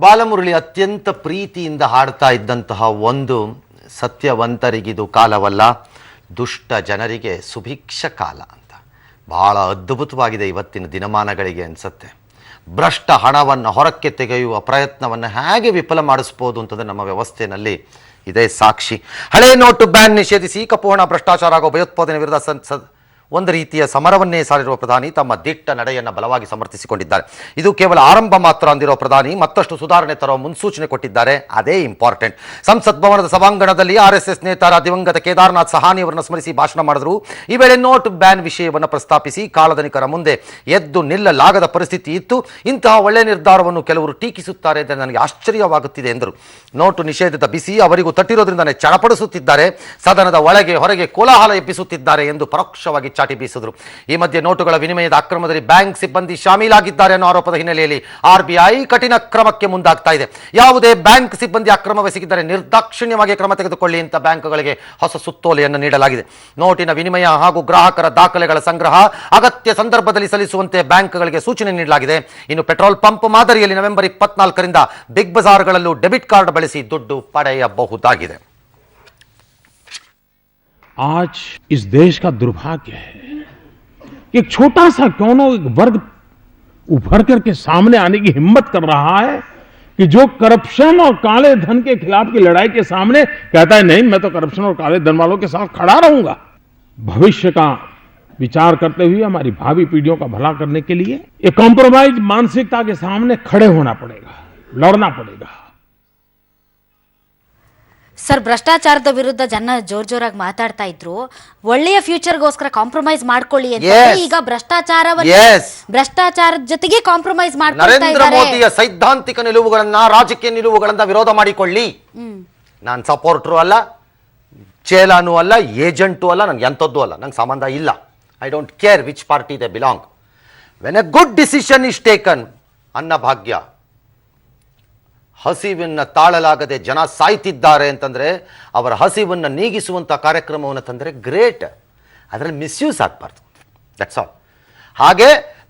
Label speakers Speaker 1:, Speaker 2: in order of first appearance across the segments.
Speaker 1: ಬಾಲಮುರಳಿ ಅತ್ಯಂತ ಪ್ರೀತಿಯಿಂದ ಹಾಡ್ತಾ ಇದ್ದಂತಹ ಒಂದು ಸತ್ಯವಂತರಿಗಿದು ಕಾಲವಲ್ಲ, ದುಷ್ಟ ಜನರಿಗೆ ಸುಭಿಕ್ಷ ಕಾಲ ಅಂತ ಬಹಳ ಅದ್ಭುತವಾಗಿದೆ ಇವತ್ತಿನ ದಿನಮಾನಗಳಿಗೆ ಅನಿಸುತ್ತೆ. ಭ್ರಷ್ಟ ಹಣವನ್ನು ಹೊರಕ್ಕೆ ತೆಗೆಯುವ ಪ್ರಯತ್ನವನ್ನು ಹೇಗೆ ವಿಫಲ ಮಾಡಿಸ್ಬೋದು ಅಂತಂದರೆ ನಮ್ಮ ವ್ಯವಸ್ಥೆಯಲ್ಲಿ ಇದೇ ಸಾಕ್ಷಿ. ಹಳೆ ನೋಟು ಬ್ಯಾನ್ ನಿಷೇಧಿಸಿ ಕಪ್ಪು ಹಣ, ಭ್ರಷ್ಟಾಚಾರ ಹಾಗೂ ಭಯೋತ್ಪಾದನೆ ವಿರುದ್ಧ ಒಂದು ರೀತಿಯ ಸಮರವನ್ನೇ ಸಾರಿರುವ ಪ್ರಧಾನಿ ತಮ್ಮ ದಿಟ್ಟ ನಡೆಯನ್ನು ಬಲವಾಗಿ ಸಮರ್ಥಿಸಿಕೊಂಡಿದ್ದಾರೆ. ಇದು ಕೇವಲ ಆರಂಭ ಮಾತ್ರ ಅಂದಿರೋ ಪ್ರಧಾನಿ ಮತ್ತಷ್ಟು ಸುಧಾರಣೆ ತರುವ ಮುನ್ಸೂಚನೆ ಕೊಟ್ಟಿದ್ದಾರೆ. ಅದೇ ಇಂಪಾರ್ಟೆಂಟ್. ಸಂಸತ್ ಭವನದ ಸಭಾಂಗಣದಲ್ಲಿ RSS ನೇತಾರ ದಿವಂಗತ ಕೇದಾರನಾಥ್ ಸಹಾನಿ ಅವರನ್ನು ಸ್ಮರಿಸಿ ಭಾಷಣ ಮಾಡಿದ್ರು. ಈ ವೇಳೆ ನೋಟ್ ಬ್ಯಾನ್ ವಿಷಯವನ್ನು ಪ್ರಸ್ತಾಪಿಸಿ ಕಾಲಧನಿಕರ ಮುಂದೆ ಎದ್ದು ನಿಲ್ಲಲಾಗದ ಪರಿಸ್ಥಿತಿ ಇತ್ತು. ಇಂತಹ ಒಳ್ಳೆಯ ನಿರ್ಧಾರವನ್ನು ಕೆಲವರು ಟೀಕಿಸುತ್ತಾರೆ ಎಂದು ನನಗೆ ಆಶ್ಚರ್ಯವಾಗುತ್ತಿದೆ ಎಂದರು. ನೋಟು ನಿಷೇಧದ ಬಿಸಿ ಅವರಿಗೂ ತಟ್ಟಿರೋದ್ರಿಂದಲೇ ಚಡಪಡಿಸುತ್ತಿದ್ದಾರೆ, ಸದನದ ಒಳಗೆ ಹೊರಗೆ ಕೋಲಾಹಲ ಎಬ್ಬಿಸುತ್ತಿದ್ದಾರೆ ಎಂದು ಪರೋಕ್ಷವಾಗಿ ಚಾಟಿ ಬೀಸಿದರು. ಈ ಮಧ್ಯೆ ನೋಟುಗಳ ವಿನಿಮಯದ ಅಕ್ರಮದಲ್ಲಿ ಬ್ಯಾಂಕ್ ಸಿಬ್ಬಂದಿ ಶಾಮೀಲಾಗಿದ್ದಾರೆ ಅನ್ನೋ ಆರೋಪದ ಹಿನ್ನೆಲೆಯಲ್ಲಿ RBI ಕಠಿಣ ಕ್ರಮಕ್ಕೆ ಮುಂದಾಗ್ತಾ ಇದೆ. ಯಾವುದೇ ಬ್ಯಾಂಕ್ ಸಿಬ್ಬಂದಿ ಅಕ್ರಮವೆಸಗಿದ್ದರೆ ನಿರ್ದಾಕ್ಷಿಣ್ಯವಾಗಿ ಕ್ರಮ ತೆಗೆದುಕೊಳ್ಳಿ ಅಂತ ಬ್ಯಾಂಕ್ಗಳಿಗೆ ಹೊಸ ಸುತ್ತೋಲೆಯನ್ನು ನೀಡಲಾಗಿದೆ. ನೋಟಿನ ವಿನಿಮಯ ಹಾಗೂ ಗ್ರಾಹಕರ ದಾಖಲೆಗಳ ಸಂಗ್ರಹ ಅಗತ್ಯ ಸಂದರ್ಭದಲ್ಲಿ ಸಲ್ಲಿಸುವಂತೆ ಬ್ಯಾಂಕ್ಗಳಿಗೆ ಸೂಚನೆ ನೀಡಲಾಗಿದೆ. ಇನ್ನು ಪೆಟ್ರೋಲ್ ಪಂಪ್ ಮಾದರಿಯಲ್ಲಿ ನವೆಂಬರ್ 24ರಿಂದ ಬಿಗ್ ಬಜಾರ್ಗಳಲ್ಲೂ ಡೆಬಿಟ್ ಕಾರ್ಡ್ ಬಳಸಿ ದುಡ್ಡು ಪಡೆಯಬಹುದಾಗಿದೆ.
Speaker 2: आज इस देश का दुर्भाग्य है कि एक छोटा सा क्यों न एक वर्ग उभर करके सामने आने की हिम्मत कर रहा है कि जो करप्शन और काले धन के खिलाफ की लड़ाई के सामने कहता है नहीं, मैं तो करप्शन और काले धन वालों के साथ खड़ा रहूंगा. भविष्य का विचार करते हुए हमारी भावी पीढ़ियों का भला करने के लिए एक कॉम्प्रोमाइज मानसिकता के सामने खड़े होना पड़ेगा, लड़ना पड़ेगा.
Speaker 3: ಸರ್, ಭ್ರಷ್ಟಾಚಾರದ ವಿರುದ್ಧ ಜನ ಜೋರಾಗಿ ಮಾತಾಡ್ತಾ ಇದ್ರು. ಒಳ್ಳೆಯ ಫ್ಯೂಚರ್ಗೋಸ್ಕರ ಕಾಂಪ್ರಮೈಸ್ ಮಾಡ್ಕೊಳ್ಳಿ ಅಂತ. ಈಗ ಭ್ರಷ್ಟಾಚಾರದ ಜೊತೆಗೆ ಕಾಂಪ್ರಮೈಸ್ ಮಾಡ್ಕೊಳ್ತಾ ಇದ್ದಾರೆ.
Speaker 1: ನರೇಂದ್ರ ಮೋದಿಯ ಸೈದ್ಧಾಂತಿಕ ನಿಲುವುಗಳನ್ನ, ರಾಜಕೀಯ ನಿಲುವುಗಳನ್ನ ವಿರೋಧ ಮಾಡಿಕೊಳ್ಳಿ. ನಾನು ಸಪೋರ್ಟರು ಅಲ್ಲ, ಚೇಲಾನು ಅಲ್ಲ, ಏಜೆಂಟು ಅಲ್ಲ, ನನ್ಗೆ ಎಂಥದ್ದು ಅಲ್ಲ, ನಂಗೆ ಸಂಬಂಧ ಇಲ್ಲ. I don't care which party they belong. When a good decision is taken, Annabhagya, ಹಸಿವನ್ನು ತಾಳಲಾಗದೆ ಜನ ಸಾಯ್ತಿದ್ದಾರೆ ಅಂತಂದರೆ ಅವರ ಹಸಿವನ್ನು ನೀಗಿಸುವಂಥ ಕಾರ್ಯಕ್ರಮವನ್ನು ತಂದರೆ ಗ್ರೇಟ್. ಅದರಲ್ಲಿ ಮಿಸ್ಯೂಸ್ ಆಗಬಾರ್ದು. That's all. ಹಾಗೆ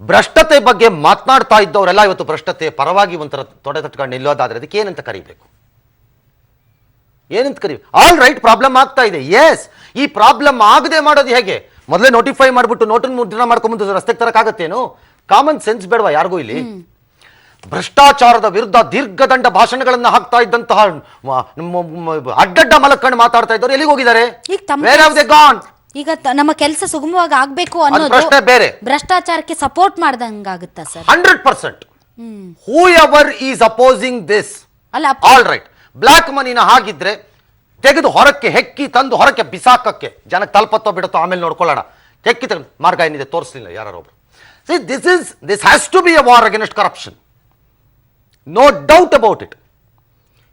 Speaker 1: ಭ್ರಷ್ಟತೆ ಬಗ್ಗೆ ಮಾತನಾಡ್ತಾ ಇದ್ದವರೆಲ್ಲ ಇವತ್ತು ಭ್ರಷ್ಟತೆಯ ಪರವಾಗಿ ಒಂಥರ ತೊಡೆ ತಟ್ಕೊಂಡು ನಿಲ್ಲೋದಾದರೆ ಅದಕ್ಕೆ ಏನಂತ ಕರಿಬೇಕು? ಏನಂತ ಕರಿ? ಆಲ್ ರೈಟ್, ಪ್ರಾಬ್ಲಮ್ ಆಗ್ತಾ ಇದೆ. ಎಸ್, ಈ ಪ್ರಾಬ್ಲಮ್ ಆಗದೆ ಮಾಡೋದು ಹೇಗೆ? ಮೊದಲೇ ನೋಟಿಫೈ ಮಾಡಿಬಿಟ್ಟು ನೋಟನ್ನು ಮುದ್ರಣ ಮಾಡ್ಕೊಂಬಂದು ರಸ್ತೆಗೆ ತರಕಾಗತ್ತೇನು? ಕಾಮನ್ ಸೆನ್ಸ್ ಬೇಡವಾ ಯಾರಿಗೂ ಇಲ್ಲಿ? ಭ್ರಷ್ಟಾಚಾರದ ವಿರುದ್ಧ ದೀರ್ಘದಂಡ ಭಾಷಣಗಳನ್ನು ಹಾಕ್ತಾ ಇದ್ದಂತಹ ಅಡ್ಡಡ್ಡ ಮಲಕ್ಕಂಡು ಮಾತಾಡ್ತಾ ಇದ್ದವರು ಎಲ್ಲಿಗೆ ಹೋಗಿದ್ದಾರೆ?
Speaker 3: ಈಗ ನಮ್ಮ ಕೆಲಸ ಸುಗಮವಾಗಿ ಆಗ್ಬೇಕು ಅನ್ನೋದು
Speaker 1: ಪ್ರಶ್ನೆ ಬೇರೆ.
Speaker 3: ಭ್ರಷ್ಟಾಚಾರಕ್ಕೆ ಸಪೋರ್ಟ್ ಮಾಡ್ದಂಗಾಗುತ್ತಾ ಸರ್?
Speaker 1: 100%. Whoever is opposing this, all right, black ಮನಿನ ಹಾಗಿದ್ರೆ ತೆಗೆದು ಹೊರಕ್ಕೆ ಹೆಕ್ಕಿ ತಂದು ಹೊರಕ್ಕೆ ಬಿಸಾಕಕ್ಕೆ ಜನಕ್ಕೆ ತಲುಪತ್ತೋ ಬಿಡುತ್ತೋ ಆಮೇಲೆ ನೋಡ್ಕೊಳ್ಳೋಣ. ಹೆಕ್ಕಿ ತೆಗೆದು ಮಾರ್ಗ ಏನಿದೆ ತೋರಿಸಲಿಲ್ಲ ಯಾರೊಬ್ರು. This has to be a war against corruption. No doubt about it.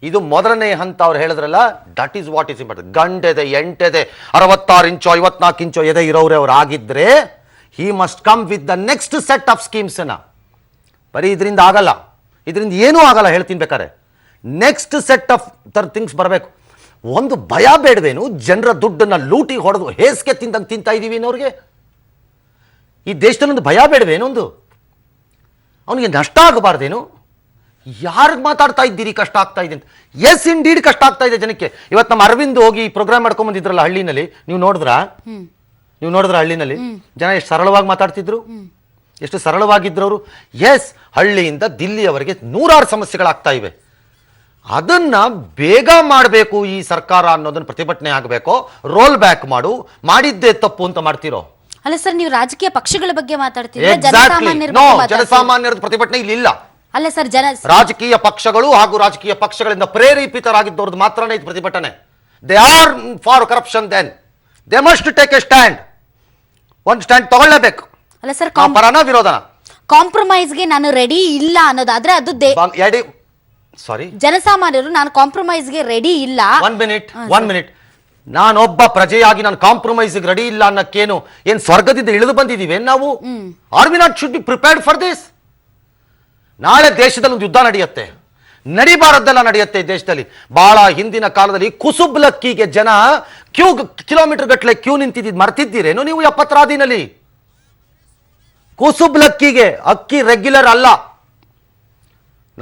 Speaker 1: ಇದು ಮೊದಲನೇ ಹಂತ. ಅವ್ರು ಹೇಳಿದ್ರಲ್ಲ, that is what is important. ಗಂಡೆದೆ, ಎಂಟೆದೆ, 66 ಇಂಚೋ 54 ಇಂಚೋ ಎದೆ ಇರೋರೇ ಅವ್ರು ಆಗಿದ್ರೆ he must come with the next set of schemes. ಬರೀ ಇದರಿಂದ ಆಗಲ್ಲ, ಇದರಿಂದ ಏನೂ ಆಗಲ್ಲ ಹೇಳ್ತೀನಿ ಬೇಕಾರೆ. ನೆಕ್ಸ್ಟ್ ಸೆಟ್ ಆಫ್ ಥಿಂಗ್ಸ್ ಬರಬೇಕು. ಒಂದು ಭಯ ಬೇಡವೇನು? ಜನರ ದುಡ್ಡನ್ನು ಲೂಟಿ ಹೊಡೆದು ಹೇಸಿಗೆ ತಿಂದಂಗೆ ತಿಂತಾ ಇದ್ದೀವಿ ಅನ್ನೋರಿಗೆ ಈ ದೇಶದಲ್ಲಿ ಒಂದು ಭಯ ಬೇಡವೇನು? ಒಂದು ಅವನಿಗೆ ನಷ್ಟ ಆಗಬಾರ್ದೇನು? ಯಾರಿಗೆ ಮಾತಾಡ್ತಾ ಇದ್ದೀರಿ ಕಷ್ಟ ಆಗ್ತಾ ಇದೆ ಅಂತ? ಎಸ್, ಇನ್ ಡೀಡ್ ಕಷ್ಟ ಆಗ್ತಾ ಇದೆ ಜನಕ್ಕೆ. ಇವತ್ತು ನಮ್ಮ ಅರವಿಂದ್ ಹೋಗಿ ಪ್ರೋಗ್ರಾಮ್ ಮಾಡ್ಕೊಂಡ್ ಬಂದಿದ್ರಲ್ಲ ಹಳ್ಳಿನಲ್ಲಿ, ನೀವು ನೋಡಿದ್ರ ಹಳ್ಳಿನಲ್ಲಿ ಜನ ಎಷ್ಟು ಸರಳವಾಗಿ ಮಾತಾಡ್ತಿದ್ರು, ಎಷ್ಟು ಸರಳವಾಗಿದ್ರು ಅವರು. ಎಸ್, ಹಳ್ಳಿಯಿಂದ ದಿಲ್ಲಿಯವರೆಗೆ 100 ಸಮಸ್ಯೆಗಳಾಗ್ತಾ ಇವೆ. ಅದನ್ನ ಬೇಗ ಮಾಡಬೇಕು ಈ ಸರ್ಕಾರ ಅನ್ನೋದನ್ನ ಪ್ರತಿಭಟನೆ ಆಗಬೇಕು. ರೋಲ್ ಬ್ಯಾಕ್ ಮಾಡಿದ್ದೇ ತಪ್ಪು ಅಂತ ಮಾಡ್ತಿರೋ?
Speaker 3: ಅಲ್ಲ ಸರ್, ನೀವು ರಾಜಕೀಯ ಪಕ್ಷಗಳ ಬಗ್ಗೆ ಮಾತಾಡ್ತೀರಿ.
Speaker 1: ಜನಸಾಮಾನ್ಯರ ಪ್ರತಿಭಟನೆ ಇಲ್ಲಿ ಇಲ್ಲ.
Speaker 3: ಅಲ್ಲ ಸರ್,
Speaker 1: ರಾಜಕೀಯ ಪಕ್ಷಗಳು ಹಾಗೂ ರಾಜಕೀಯ ಪಕ್ಷಗಳಿಂದ ಪ್ರೇರೇಪಿತರಾಗಿದ್ದವ್ರದ್ದು ಮಾತ್ರನೇ ಇದು ಪ್ರತಿಭಟನೆ. They are for corruption, then they must take a stand. ಒಂದು ಸ್ಟ್ಯಾಂಡ್ ತಗೊಳ್ಳೇಬೇಕು.
Speaker 3: ಅಲ್ಲ ಸರ್,
Speaker 1: ಪರನ ವಿರೋಧನ
Speaker 3: ಕಾಂಪ್ರಮೈಸ್ಗೆ ನಾನು ರೆಡಿ ಇಲ್ಲ ಅನ್ನೋದಾದ್ರೆ ಅದು ಜನಸಾಮಾನ್ಯರು ನಾನು ಕಾಂಪ್ರಮೈಸ್ಗೆ ರೆಡಿ ಇಲ್ಲ.
Speaker 1: One minute. ನಾನೊಬ್ಬ ಪ್ರಜೆಯಾಗಿ ನಾನು ಕಾಂಪ್ರಮೈಸ್ಗೆ ರೆಡಿ ಇಲ್ಲ ಅನ್ನಕ್ಕೇನು ಏನ್ ಸ್ವರ್ಗದಿಂದ ಇಳಿದು ಬಂದಿದ್ದೀವಿ ನಾವು? Are we not should be prepared for this? ನಾಳೆ ದೇಶದಲ್ಲಿ ಒಂದು ಯುದ್ಧ ನಡೆಯುತ್ತೆ, ನಡಿಬಾರದ್ದೆಲ್ಲ ನಡೆಯುತ್ತೆ ದೇಶದಲ್ಲಿ. ಬಹಳ ಹಿಂದಿನ ಕಾಲದಲ್ಲಿ ಕುಸುಬ್ಲಕ್ಕಿಗೆ ಜನ ಕಿಲೋಮೀಟರ್ ಗಟ್ಟಲೆ ಕ್ಯೂ ನಿಂತಿದ್ದು ಮರ್ತಿದ್ದೀರೇನು ನೀವು? 70 ರಾದಿನಲ್ಲಿ ಕುಸುಬ್ಲಕ್ಕಿಗೆ, ಅಕ್ಕಿ ರೆಗ್ಯುಲರ್ ಅಲ್ಲ,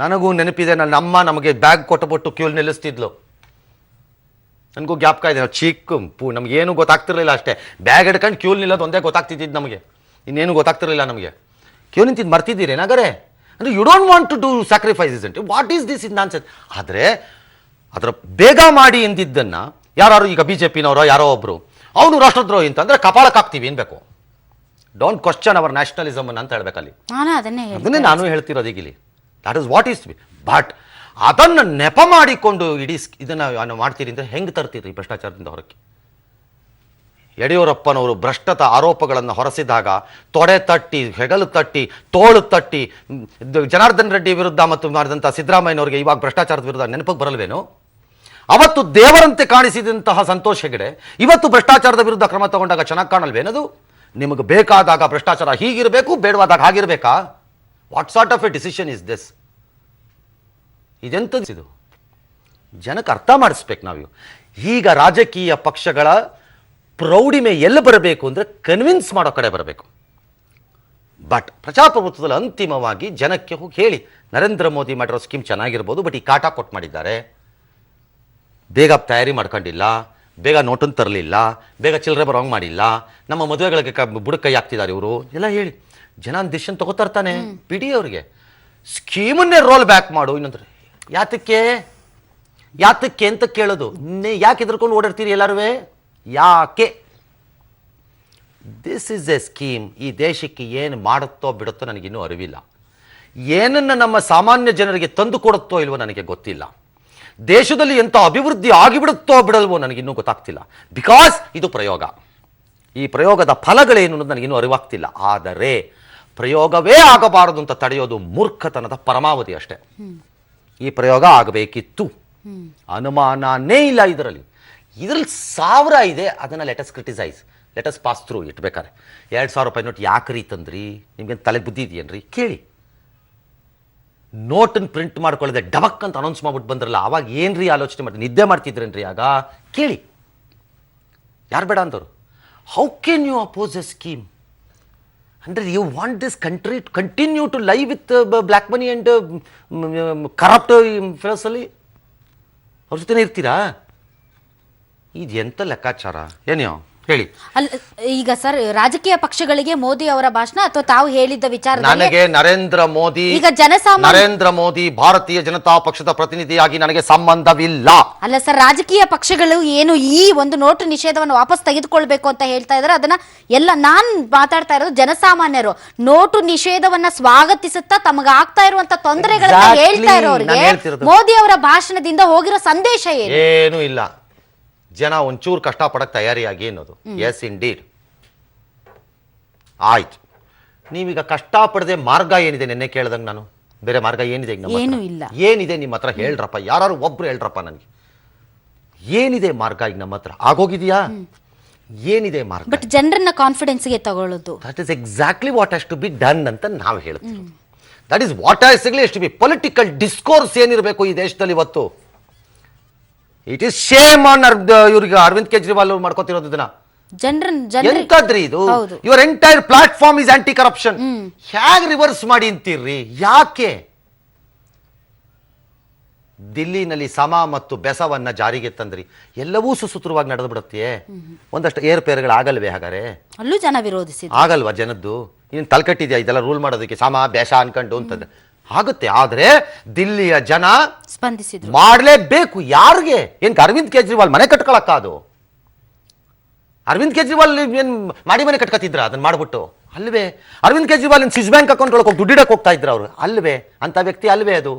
Speaker 1: ನನಗೂ ನೆನಪಿದೆ, ನನ್ನ ಅಮ್ಮ ನಮಗೆ ಬ್ಯಾಗ್ ಕೊಟ್ಟುಬಿಟ್ಟು ಕ್ಯೂಲ್ ನಿಲ್ಲಿಸ್ತಿದ್ಲು. ನನಗೂ ಜ್ಞಾಪಕ ಇದೆ. ನಾವು ಚಿಕ್ಕ ನಮಗೇನು ಗೊತ್ತಾಗ್ತಿರ್ಲಿಲ್ಲ, ಅಷ್ಟೇ ಬ್ಯಾಗ್ ಹಿಡ್ಕೊಂಡು ಕ್ಯೂಲ್ ನಿಲ್ಲೋದು ಒಂದೇ ಗೊತ್ತಾಗ್ತಿದ್ದು ನಮಗೆ, ಇನ್ನೇನು ಗೊತ್ತಾಗ್ತಿರ್ಲಿಲ್ಲ ನಮಗೆ. ಕ್ಯೂ ನಿಂತಿದ್ದು ಮರ್ತಿದ್ದೀರಿ ಏನಾಗರೆ ಅಂದರೆ you don't want to do sacrifices and what is this in nonsense. ಆದರೆ ಅದರ ಬೇಗ ಮಾಡಿ ಎಂದಿದ್ದನ್ನು ಯಾರು ಈಗ BJPನವರೋ ಯಾರೋ ಒಬ್ಬರು ಅವನು ರಾಷ್ಟ್ರದ್ರೋಹಿ ಅಂತಂದರೆ ಕಪಾಳಕ್ಕಾಗ್ತೀವಿ ಅನ್ಬೇಕು. ಡೋಂಟ್ ಕ್ವಶ್ಚನ್ ಅವರ್ ನ್ಯಾಷನಲಿಸಮ್ ಅಂತ ಹೇಳ್ಬೇಕಲ್ಲಿ. ಅದನ್ನೇ ನಾನು ಹೇಳ್ತಿರೋದು ಈಗಿಲ್ಲಿ. That is what is but ಅದನ್ನು ನೆಪ ಮಾಡಿಕೊಂಡು ಇಡೀ ಇದನ್ನು ಮಾಡ್ತೀರಿ ಅಂದರೆ ಹೆಂಗೆ ತರ್ತೀರಿ ಭ್ರಷ್ಟಾಚಾರದಿಂದ ಹೊರಕ್ಕೆ? ಯಡಿಯೂರಪ್ಪನವರು ಭ್ರಷ್ಟತ ಆರೋಪಗಳನ್ನು ಹೊರಸಿದಾಗ ತೊಡೆ ತಟ್ಟಿ, ಹೆಗಲು ತಟ್ಟಿ, ತೋಳು ತಟ್ಟಿ ಜನಾರ್ದನ್ ರೆಡ್ಡಿ ವಿರುದ್ಧ ಮತ್ತು ಮಾಡಿದಂಥ ಸಿದ್ದರಾಮಯ್ಯನವರಿಗೆ ಇವಾಗ ಭ್ರಷ್ಟಾಚಾರದ ವಿರುದ್ಧ ನೆನಪಿಗೆ ಬರಲ್ವೇನು? ಅವತ್ತು ದೇವರಂತೆ ಕಾಣಿಸಿದಂತಹ ಸಂತೋಷ್ ಹೆಗಡೆ ಇವತ್ತು ಭ್ರಷ್ಟಾಚಾರದ ವಿರುದ್ಧ ಕ್ರಮ ತಗೊಂಡಾಗ ಚೆನ್ನಾಗಿ ಕಾಣಲ್ವೇನದು? ನಿಮಗೆ ಬೇಕಾದಾಗ ಭ್ರಷ್ಟಾಚಾರ ಹೀಗಿರಬೇಕು, ಬೇಡವಾದಾಗ ಹಾಗಿರಬೇಕಾ? What sort of a decision is this? ಇದೆಂಥದ್ದು? ಜನಕ್ಕೆ ಅರ್ಥ ಮಾಡಿಸ್ಬೇಕು ನಾವು. ಈಗ ರಾಜಕೀಯ ಪಕ್ಷಗಳ ಪ್ರೌಢಿಮೆ ಎಲ್ಲಿ ಬರಬೇಕು ಅಂದರೆ ಕನ್ವಿನ್ಸ್ ಮಾಡೋ ಕಡೆ ಬರಬೇಕು. ಬಟ್ ಪ್ರಜಾಪ್ರಭುತ್ವದಲ್ಲಿ ಅಂತಿಮವಾಗಿ ಜನಕ್ಕೆ ಹೋಗಿ ಹೇಳಿ, ನರೇಂದ್ರ ಮೋದಿ ಮಾಡಿರೋ ಸ್ಕೀಮ್ ಚೆನ್ನಾಗಿರ್ಬೋದು, ಬಟ್ ಈ ಕಾಟ ಕೊಟ್ಟು ಮಾಡಿದ್ದಾರೆ, ಬೇಗ ತಯಾರಿ ಮಾಡ್ಕೊಂಡಿಲ್ಲ, ಬೇಗ ನೋಟನ್ನು ತರಲಿಲ್ಲ, ಬೇಗ ಚಿಲ್ಲರೆ ಬರೋಂಗೆ ಮಾಡಿಲ್ಲ, ನಮ್ಮ ಮದುವೆಗಳಿಗೆ ಬುಡಕ್ಕೆ ಕೈ ಹಾಕ್ತಿದ್ದಾರೆ ಇವರು ಎಲ್ಲ ಹೇಳಿ ಜನ ಡಿಸಿಷನ್ ತಗೋತಾರ್ತಾನೆ. ಬಿಡಿ ಅವ್ರಿಗೆ ಸ್ಕೀಮನ್ನೇ ರೋಲ್ ಬ್ಯಾಕ್ ಮಾಡು. ಇನ್ನೊಂದ್ರೆ ಯಾತಕ್ಕೆ ಅಂತ ಕೇಳೋದು, ಯಾಕೆ ಎದ್ರಕೊಂಡು ಓಡಾಡ್ತೀರಿ ಎಲ್ಲರೂ? ಯಾಕೆ? This is A scheme. ಈ ದೇಶಕ್ಕೆ ಏನು ಮಾಡುತ್ತೋ ಬಿಡುತ್ತೋ ನನಗಿನ್ನೂ ಅರಿವಿಲ್ಲ. ಏನನ್ನು ನಮ್ಮ ಸಾಮಾನ್ಯ ಜನರಿಗೆ ತಂದು ಕೊಡುತ್ತೋ ಇಲ್ವೋ ನನಗೆ ಗೊತ್ತಿಲ್ಲ. ದೇಶದಲ್ಲಿ ಎಂಥ ಅಭಿವೃದ್ಧಿ ಆಗಿಬಿಡುತ್ತೋ ಬಿಡಲ್ವೋ ನನಗಿನ್ನೂ ಗೊತ್ತಾಗ್ತಿಲ್ಲ. ಬಿಕಾಸ್ ಇದು ಪ್ರಯೋಗ. ಈ ಪ್ರಯೋಗದ ಫಲಗಳೇನು ಅನ್ನೋದು ನನಗಿನ್ನೂ ಅರಿವಾಗ್ತಿಲ್ಲ. ಆದರೆ ಪ್ರಯೋಗವೇ ಆಗಬಾರದು ಅಂತ ತಡೆಯೋದು ಮೂರ್ಖತನದ ಪರಮಾವಧಿ ಅಷ್ಟೇ. ಈ ಪ್ರಯೋಗ ಆಗಬೇಕಿತ್ತು, ಅನುಮಾನನೇ ಇಲ್ಲ. ಇದರಲ್ಲಿ 1000 ಇದೆ, ಅದನ್ನು let's criticise, let's pass through ಇಟ್ಬೇಕಾರೆ. 2000 ರೂಪಾಯಿ ನೋಟ್ ಯಾಕ್ರಿ ತಂದ್ರಿ? ನಿಮ್ಗೇನು ತಲೆ ಬುದ್ಧಿ ಇದೆಯೇನ್ರಿ? ಕೇಳಿ. ನೋಟನ್ನು ಪ್ರಿಂಟ್ ಮಾಡ್ಕೊಳ್ಳದೆ ಡಬಕ್ ಅಂತ ಅನೌನ್ಸ್ ಮಾಡ್ಬಿಟ್ಟು ಬಂದ್ರಲ್ಲ, ಅವಾಗ ಏನ್ರಿ ಆಲೋಚನೆ ಮಾಡಿ ನಿದ್ದೆ ಮಾಡ್ತಿದ್ರೇನ್ರಿ ಆಗ? ಕೇಳಿ, ಯಾರು ಬೇಡ ಅಂದವರು? How can you oppose a scheme? ಅಂದರೆ you want this country to continue to live with black money and corrupt ಫೆಲೋಸಲ್ಲಿ ಅವ್ರ ಜೊತೆನೇ ಇರ್ತೀರಾ? ಇದು ಎಂಥ ಲೆಕ್ಕಾಚಾರ ಏನೋ ಹೇಳಿ.
Speaker 3: ಅಲ್ಲ ಈಗ ಸರ್, ರಾಜಕೀಯ ಪಕ್ಷಗಳಿಗೆ ಮೋದಿ ಅವರ ಭಾಷಣ ಅಥವಾ ತಾವು ಹೇಳಿದ್ದ ವಿಚಾರ
Speaker 1: ನನಗೆ ನರೇಂದ್ರ ಮೋದಿ
Speaker 3: ಈಗ
Speaker 1: ನರೇಂದ್ರ ಮೋದಿ ಭಾರತೀಯ ಜನತಾ ಪಕ್ಷದ ಪ್ರತಿನಿಧಿಯಾಗಿ ನನಗೆ ಸಂಬಂಧವಿಲ್ಲ.
Speaker 3: ಅಲ್ಲ ಸರ್, ರಾಜಕೀಯ ಪಕ್ಷಗಳು ಏನು ಈ ಒಂದು ನೋಟು ನಿಷೇಧವನ್ನು ವಾಪಸ್ ತೆಗೆದುಕೊಳ್ಬೇಕು ಅಂತ ಹೇಳ್ತಾ ಇದ್ದಾರೆ. ಅದನ್ನ ಎಲ್ಲ ನಾನ್ ಮಾತಾಡ್ತಾ ಇರೋದು ಜನಸಾಮಾನ್ಯರು. ನೋಟು ನಿಷೇಧವನ್ನ ಸ್ವಾಗತಿಸುತ್ತಾ ತಮಗೆ ಆಗ್ತಾ ಇರುವಂತ ತೊಂದರೆಗಳನ್ನ ಹೇಳ್ತಾ ಇರೋರಿಗೆ ಮೋದಿ ಅವರ ಭಾಷಣದಿಂದ ಹೋಗಿರೋ ಸಂದೇಶ
Speaker 1: ಏನು ಇಲ್ಲ. ಜನ ಒಂಚೂರು ಕಷ್ಟಪಡಕ್ಕೆ ತಯಾರಿಯಾಗಿ ಅನ್ನೋದು. Yes indeed. ಆಯ್ತು, ನೀವೀಗ ಕಷ್ಟಪಡದೆ ಮಾರ್ಗ ಏನಿದೆ? ನೆನ್ನೆ ಕೇಳ್ದಂಗೆ ನಾನು ಬೇರೆ ಮಾರ್ಗ ಏನಿದೆ?
Speaker 3: ಏನು ಇಲ್ಲ.
Speaker 1: ಏನಿದೆ ನಿಮ್ಮ ಹತ್ರ ಹೇಳ್ರಪ್ಪ, ಯಾರು ಒಬ್ರು ಹೇಳ್ರಪ್ಪ ನನಗೆ. ಏನಿದೆ ಮಾರ್ಗ ಈಗ ನಮ್ಮ ಹತ್ರ? ಆಗೋಗಿದೆಯಾ? ಏನಿದೆ ಮಾರ್ಗ?
Speaker 3: ಬಟ್ ಜನರನ್ನ ಕಾನ್ಫಿಡೆನ್ಸ್ಗೆ ತಗೊಳ್ಳೋದು,
Speaker 1: that is exactly what has to be done ಅಂತ ನಾವು ಹೇಳ್ತೀವಿ. That is what has to be political discourse ಏನಿರಬೇಕು ಈ ದೇಶದಲ್ಲಿ ಇವತ್ತು. ಇಟ್ ಈಸ್ ಶೇಮ್ ಆನ್ ಇವ್ರಿಗೆ ಅರವಿಂದ್ ಕೇಜ್ರಿವಾಲ್ ಮಾಡ್ಕೋತಿರೋದು ಇದನ್ನ. ಎಂತದ್ರಿ ಇದು? Your entire platform is aunty corruption. ಹೇಗೆ ರಿವರ್ಸ್ ಮಾಡಿ ಅಂತೀರ್ರಿ? ಯಾಕೆ? ದಿಲ್ಲಿನಲ್ಲಿ ಸಮ ಮತ್ತು ಬೆಸವನ್ನ ಜಾರಿಗೆ ತಂದ್ರಿ, ಎಲ್ಲವೂ ಸುಸೂತ್ರವಾಗಿ ನಡೆದು ಬಿಡುತ್ತೆ. ಒಂದಷ್ಟು ಏರ್ಪೇರ್ಗಳು ಆಗಲ್ವೇ? ಹಾಗಾದ್ರೆ
Speaker 3: ಅಲ್ಲೂ ಜನ ವಿರೋಧಿಸಿ
Speaker 1: ಆಗಲ್ವಾ? ಜನದ್ದು ಇನ್ನು ತಲೆಕಟ್ಟಿದೆಯಾ ಇದೆಲ್ಲ ರೂಲ್ ಮಾಡೋದಕ್ಕೆ? ಸಮ ಬೆಸ ಅನ್ಕೊಂಡು ಅಂತಂದ್ರೆ ಆಗುತ್ತೆ. ಆದ್ರೆ ದಿಲ್ಲಿಯ ಜನ
Speaker 3: ಸ್ಪಂದಿಸಿದ್ರು,
Speaker 1: ಮಾಡಲೇಬೇಕು. ಯಾರಿಗೆ? ಏನ್ ಅರವಿಂದ್ ಕೇಜ್ರಿವಾಲ್ ಮನೆ ಕಟ್ಕೊಳಕ್ಕ? ಅದು ಅರವಿಂದ್ ಕೇಜ್ರಿವಾಲ್ ಏನ್ ಮಾಡಿ ಮನೆ ಕಟ್ಕೊತಿದ್ರ ಅದನ್ನ ಮಾಡ್ಬಿಟ್ಟು? ಅಲ್ವೇ. Arvind Kejriwal Swiss bank account ಒಳಗೆ ದುಡ್ಡಿಡಕ್ಕೆ ಹೋಗ್ತಾ ಇದ್ರ ಅವ್ರು? ಅಲ್ವೇ. ಅಂತ ವ್ಯಕ್ತಿ ಅಲ್ವೇ ಅದು?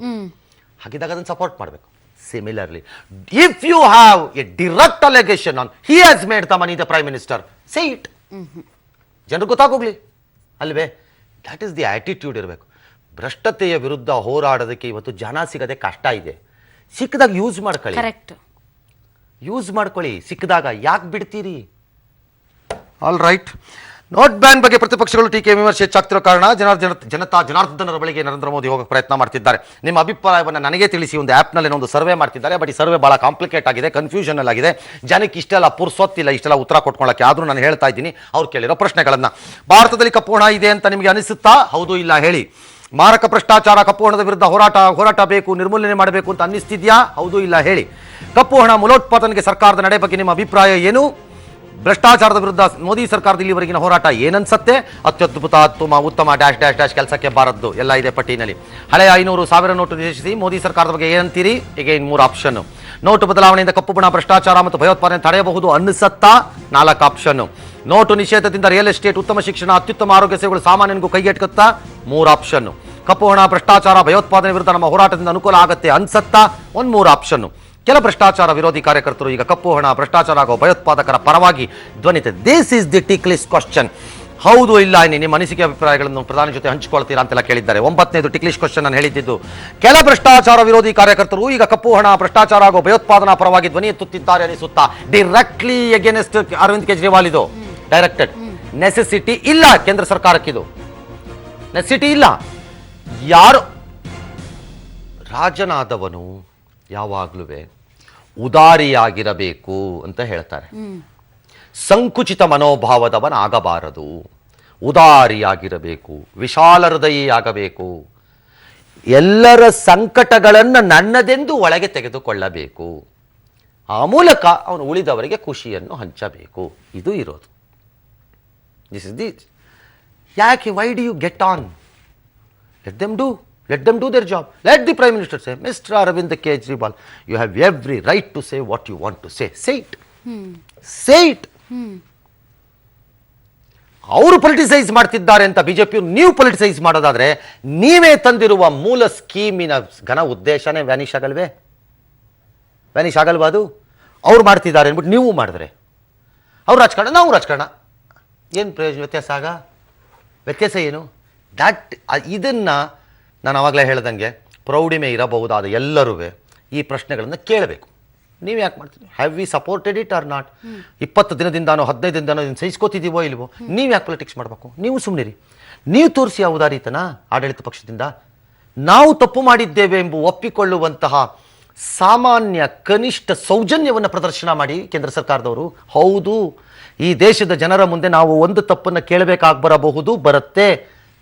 Speaker 1: ಹಾಗಿದ್ದಾಗ ಅದನ್ನು ಸಪೋರ್ಟ್ ಮಾಡಬೇಕು. Similarly, if you have a direct allegation on he has made the money the prime minister, say it. ಜನರಿಗೆ ಗೊತ್ತಾಗೋಗ್ಲಿ ಅಲ್ವೇ? ದಟ್ ಈಸ್ ದಿ ಆಟಿಟ್ಯೂಡ್ ಇರಬೇಕು. ಭ್ರಷ್ಟತೆಯ ವಿರುದ್ಧ ಹೋರಾಡೋದಕ್ಕೆ ಇವತ್ತು ಜನ ಸಿಗದೆ ಕಷ್ಟ ಇದೆ. ಸಿಕ್ಕದಾಗ ಯೂಸ್ ಮಾಡ್ಕೊಳ್ಳಿ.
Speaker 3: ಕರೆಕ್ಟ್,
Speaker 1: ಯೂಸ್ ಮಾಡ್ಕೊಳ್ಳಿ. ಸಿಕ್ಕದಾಗ ಯಾಕೆ ಬಿಡ್ತೀರಿ? All right. ನೋಟ್ ಬ್ಯಾನ್ ಬಗ್ಗೆ ಪ್ರತಿಪಕ್ಷಗಳು ಟೀಕೆ ವಿಮರ್ಶೆ ಹೆಚ್ಚಾಗ್ತಿರೋ ಕಾರಣ ಜನಾರ್ದನರ ಬಳಿಗೆ ನರೇಂದ್ರ ಮೋದಿ ಹೋಗಕ್ಕೆ ಪ್ರಯತ್ನ ಮಾಡ್ತಿದ್ದಾರೆ. ನಿಮ್ಮ ಅಭಿಪ್ರಾಯವನ್ನು ನನಗೆ ತಿಳಿಸಿ. ಒಂದು ಆ್ಯಪ್ನಲ್ಲಿ ಒಂದು ಸರ್ವೆ ಮಾಡ್ತಿದ್ದಾರೆ. ಬಟ್ ಈ ಸರ್ವೆ ಭಾಳ ಕಾಂಪ್ಲಿಕೇಟ್ ಆಗಿದೆ, ಕನ್ಫ್ಯೂಷನ್ ಆಗಿದೆ. ಜನಕ್ಕೆ ಇಷ್ಟೆಲ್ಲ ಪುರ್ಸೊತ್ತಿಲ್ಲ ಇಷ್ಟೆಲ್ಲ ಉತ್ತರ ಕೊಟ್ಕೊಳ್ಳೋಕ್ಕೆ. ಆದರೂ ನಾನು ಹೇಳ್ತಾ ಇದ್ದೀನಿ ಅವ್ರು ಕೇಳಿರೋ ಪ್ರಶ್ನೆಗಳನ್ನು. ಭಾರತದಲ್ಲಿ ಕಪ್ಪು ಹಣ ಇದೆ ಅಂತ ನಿಮಗೆ ಅನಿಸುತ್ತಾ? ಹೌದು ಇಲ್ಲ ಹೇಳಿ. ಮಾರಕ ಭ್ರಷ್ಟಾಚಾರ ಕಪ್ಪು ಹಣದ ವಿರುದ್ಧ ಹೋರಾಟ ಬೇಕು, ನಿರ್ಮೂಲನೆ ಮಾಡಬೇಕು ಅಂತ ಅನ್ನಿಸ್ತಿದ್ಯಾ? ಹೌದು ಇಲ್ಲ ಹೇಳಿ. ಕಪ್ಪು ಹಣ ಮೂಲೋತ್ಪಾದನೆಗೆ ಸರ್ಕಾರದ ನಡೆ ಬಗ್ಗೆ ನಿಮ್ಮ ಅಭಿಪ್ರಾಯ ಏನು? ಭ್ರಷ್ಟಾಚಾರದ ವಿರುದ್ಧ ಮೋದಿ ಸರ್ಕಾರದ ಇಲ್ಲಿವರೆಗಿನ ಹೋರಾಟ ಏನನ್ಸತ್ತೆ? ಅತ್ಯದ್ಭುತ, ಉತ್ತಮ ಡ್ಯಾಶ್ ಡ್ಯಾಶ್ ಡ್ಯಾಶ್ ಕೆಲಸಕ್ಕೆ ಬಾರದ್ದು ಎಲ್ಲ ಇದೆ ಪಟ್ಟಿನಲ್ಲಿ. ಹಳೆಯ 500,000 ನೋಟು ನಿಷೇಧಿಸಿ ಮೋದಿ ಸರ್ಕಾರದ ಬಗ್ಗೆ ಏನಂತೀರಿ? Again 3 option. ನೋಟು ಬದಲಾವಣೆಯಿಂದ ಕಪ್ಪು ಹಣ, ಭ್ರಷ್ಟಾಚಾರ ಮತ್ತು ಭಯೋತ್ಪಾದನೆ ತಡೆಯಬಹುದು ಅನ್ನಿಸತ್ತಾ? 4 ಆಪ್ಷನ್. ನೋಟು ನಿಷೇಧದಿಂದ ರಿಯಲ್ ಎಸ್ಟೇಟ್, ಉತ್ತಮ ಶಿಕ್ಷಣ, ಅತ್ಯುತ್ತಮ ಆರೋಗ್ಯ ಸೇವೆಗಳು ಸಾಮಾನ್ಯನಿಗೂ ಕೈಗೆಟಕತ್ತಾ? 3 ಆಪ್ಷನ್. ಕಪ್ಪು ಹಣ, ಭ್ರಷ್ಟಾಚಾರ, ಭಯೋತ್ಪಾದನೆ ವಿರುದ್ಧ ನಮ್ಮ ಹೋರಾಟದಿಂದ ಅನುಕೂಲ ಆಗತ್ತೆ ಅನ್ಸತ್ತಾ? 3 ಆಪ್ಷನ್. ಕೆಲ ಭ್ರಷ್ಟಾಚಾರ ವಿರೋಧಿ ಕಾರ್ಯಕರ್ತರು ಈಗ ಕಪ್ಪು ಹಣ, ಭ್ರಷ್ಟಾಚಾರ ಹಾಗೂ ಭಯೋತ್ಪಾದಕರ ಪರವಾಗಿ ಧ್ವನಿತೆ. This is the ticklish question. ಹೌದು ಇಲ್ಲ ನಿಮ್ಮ ಅನಿಸಿಕೆ ಅಭಿಪ್ರಾಯಗಳನ್ನು ಪ್ರಧಾನಿ ಜೊತೆ ಹಂಚಿಕೊಳ್ತೀರಾ ಅಂತೆಲ್ಲ ಕೇಳಿದ್ದಾರೆ. 9ನೇದು ಟಿಕ್ಲಿಸ್ ಕ್ವಶನ್ ನಾನು ಹೇಳಿದ್ದು. ಕೆಲ ಭ್ರಷ್ಟಾಚಾರ ವಿರೋಧಿ ಕಾರ್ಯಕರ್ತರು ಈಗ ಕಪ್ಪು ಹಣ, ಭ್ರಷ್ಟಾಚಾರ ಹಾಗೂ ಭಯೋತ್ಪಾದನಾ ಪರವಾಗಿ ಧ್ವನಿ ಎತ್ತುತ್ತಿದ್ದಾರೆ ಅನಿಸುತ್ತಾ? Directly against Arvind Kejriwal. ಇದು ಡೈರೆಕ್ಟೆಡ್. ನೆಸೆಸಿಟಿ ಇಲ್ಲ ಕೇಂದ್ರ ಸರ್ಕಾರಕ್ಕಿದು, ನೆಸೆಸಿಟಿ ಇಲ್ಲ. ಯಾರು ರಾಜನಾದವನು ಯಾವಾಗಲೂ ಉದಾರಿಯಾಗಿರಬೇಕು ಅಂತ ಹೇಳ್ತಾರೆ. ಸಂಕುಚಿತ ಮನೋಭಾವದವನಾಗಬಾರದು, ಉದಾರಿಯಾಗಿರಬೇಕು, ವಿಶಾಲ ಹೃದಯಿಯಾಗಬೇಕು, ಎಲ್ಲರ ಸಂಕಟಗಳನ್ನು ನನ್ನದೆಂದು ಒಳಗೆ ತೆಗೆದುಕೊಳ್ಳಬೇಕು, ಆ ಮೂಲಕ ಅವನು ಉಳಿದವರಿಗೆ ಖುಷಿಯನ್ನು ಹಂಚಬೇಕು. ಇದು ಇರೋದು. This is the. ಯಾಕೆ? Why do you get on? Let them do their job. Let the Prime Minister say, Mr. Arvind Kejriwal, you have every right to say what you want to say. Say it. Say it. ಅವರು politicise ಮಾಡ್ತಿದ್ದಾರೆ ಅಂತ BJP ನೀವು politicise ಮಾಡೋದಾದ್ರೆ ನೀವೇ ತಂದಿರುವ ಮೂಲ ಸ್ಕೀಮಿನ ಘನ ಉದ್ದೇಶನೇ ವ್ಯಾನಿಷ್ ಆಗಲ್ವೇ? ವ್ಯಾನಿಷ್ ಆಗಲ್ವಾ ಅದು? ಅವ್ರು ಮಾಡ್ತಿದ್ದಾರೆ ಅಂದ್ಬಿಟ್ಟು ನೀವು ಮಾಡಿದ್ರೆ ಅವ್ರು ರಾಜಕಾರಣ, ನಾವು ರಾಜಕಾರಣ, ಏನು ಪ್ರಯೋಜನ? ವ್ಯತ್ಯಾಸ ಏನು? ಇದನ್ನು ನಾನು ಆವಾಗಲೇ ಹೇಳ್ದಂಗೆ ಪ್ರೌಢಿಮೆ ಇರಬಹುದಾದ ಎಲ್ಲರೂ ಈ ಪ್ರಶ್ನೆಗಳನ್ನು ಕೇಳಬೇಕು. ನೀವು ಯಾಕೆ ಮಾಡ್ತೀರಿ? Have we supported it or not? 20 ದಿನದಿಂದಾನೋ 15 ದಿನದಿಂದಾನೋ ಸಹಿಸ್ಕೋತಿದ್ದೀವೋ ಇಲ್ವೋ? ನೀವು ಯಾಕೆ ಪೊಲಿಟಿಕ್ಸ್ ಮಾಡಬೇಕು? ನೀವು ಸುಮ್ಮನಿರಿ. ನೀವು ತೋರಿಸಿ ಆ ಉದಾರಿತನ ಆಡಳಿತ ಪಕ್ಷದಿಂದ. ನಾವು ತಪ್ಪು ಮಾಡಿದ್ದೇವೆ ಎಂಬ ಒಪ್ಪಿಕೊಳ್ಳುವಂತಹ ಸಾಮಾನ್ಯ ಕನಿಷ್ಠ ಸೌಜನ್ಯವನ್ನು ಪ್ರದರ್ಶನ ಮಾಡಿ ಕೇಂದ್ರ ಸರ್ಕಾರದವರು. ಹೌದು, ಈ ದೇಶದ ಜನರ ಮುಂದೆ ನಾವು ಒಂದು ತಪ್ಪನ್ನು ಕೇಳಬೇಕಾಗಿ ಬರಬಹುದು, ಬರುತ್ತೆ.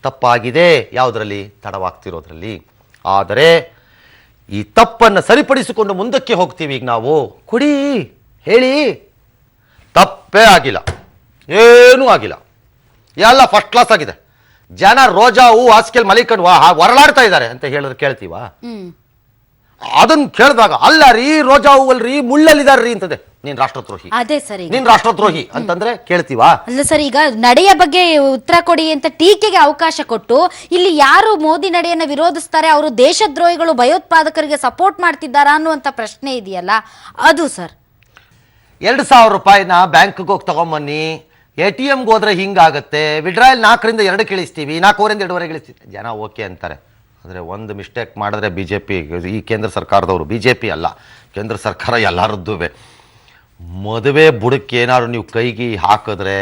Speaker 1: ತಪ್ಪಾಗಿದೆ ಯಾವುದರಲ್ಲಿ? ತಡವಾಗ್ತಿರೋದ್ರಲ್ಲಿ. ಆದರೆ ಈ ತಪ್ಪನ್ನು ಸರಿಪಡಿಸಿಕೊಂಡು ಮುಂದಕ್ಕೆ ಹೋಗ್ತೀವಿ. ಈಗ ನಾವು ಕೊಡಿ, ಹೇಳಿ, ತಪ್ಪೇ ಆಗಿಲ್ಲ, ಏನೂ ಆಗಿಲ್ಲ, ಎಲ್ಲ ಫಸ್ಟ್ ಕ್ಲಾಸ್ ಆಗಿದೆ, ಜನ ರೋಜಾ ಹೂ ಹಾಸಿಗೆಲ್ ಮಲಿಕೊಂಡು ಹೊರಳಾಡ್ತಾ ಇದ್ದಾರೆ ಅಂತ ಹೇಳಿದ್ರೆ ಕೇಳ್ತೀವ? ಅದನ್ನ ಕೇಳಿದಾಗ ಅಲ್ಲ ರೀ, ರೋಜಾ ಹೂ ಅಲ್ರಿ, ಮುಳ್ಳಲ್ಲಿದಾರ್ರಿ ಅಂತದೆ. ನೀನ್ ರಾಷ್ಟ್ರದ್ರೋಹಿ,
Speaker 3: ಅದೇ ಸರಿ,
Speaker 1: ನೀನ್ ರಾಷ್ಟ್ರದ್ರೋಹಿ ಅಂತಂದ್ರೆ ಕೇಳ್ತೀವಾ?
Speaker 3: ಅಲ್ಲ ಸರ್, ಈಗ ನಡೆಯ ಬಗ್ಗೆ ಉತ್ತರ ಕೊಡಿ ಅಂತ ಟೀಕೆಗೆ ಅವಕಾಶ ಕೊಟ್ಟು ಇಲ್ಲಿ ಯಾರು ಮೋದಿ ನಡೆಯನ್ನ ವಿರೋಧಿಸ್ತಾರೆ ಅವರು ದೇಶದ್ರೋಹಿಗಳು, ಭಯೋತ್ಪಾದಕರಿಗೆ ಸಪೋರ್ಟ್ ಮಾಡ್ತಿದ್ದಾರಾ ಅನ್ನುವಂತ ಪ್ರಶ್ನೆ ಇದೆಯಲ್ಲ, ಅದು ಸರ್.
Speaker 1: 2,000 ರೂಪಾಯಿನ ಬ್ಯಾಂಕ್ಗೆ ಹೋಗಿ ತಗೊಂಬನ್ನಿ, ATMಗೆ ಹೋದ್ರೆ ಹಿಂಗಾಗತ್ತೆ, ವಿಡ್ರಾಯಲ್ 4ರಿಂದ 2 ಇಳಿಸ್ತೀವಿ, 4ರಿಂದ 2.5 ಇಳಿಸ್ತೀವಿ, ಜನ ಓಕೆ ಅಂತಾರೆ. ಆದರೆ ಒಂದು ಮಿಸ್ಟೇಕ್ ಮಾಡಿದ್ರೆ BJP, ಈ ಕೇಂದ್ರ ಸರ್ಕಾರದವರು, BJP ಅಲ್ಲ ಕೇಂದ್ರ ಸರ್ಕಾರ ಎಲ್ಲರದ್ದು, ಮದುವೆ ಬುಡಕ್ಕೆ ಏನಾದ್ರು ನೀವು ಕೈಗೆ ಹಾಕಿದ್ರೆ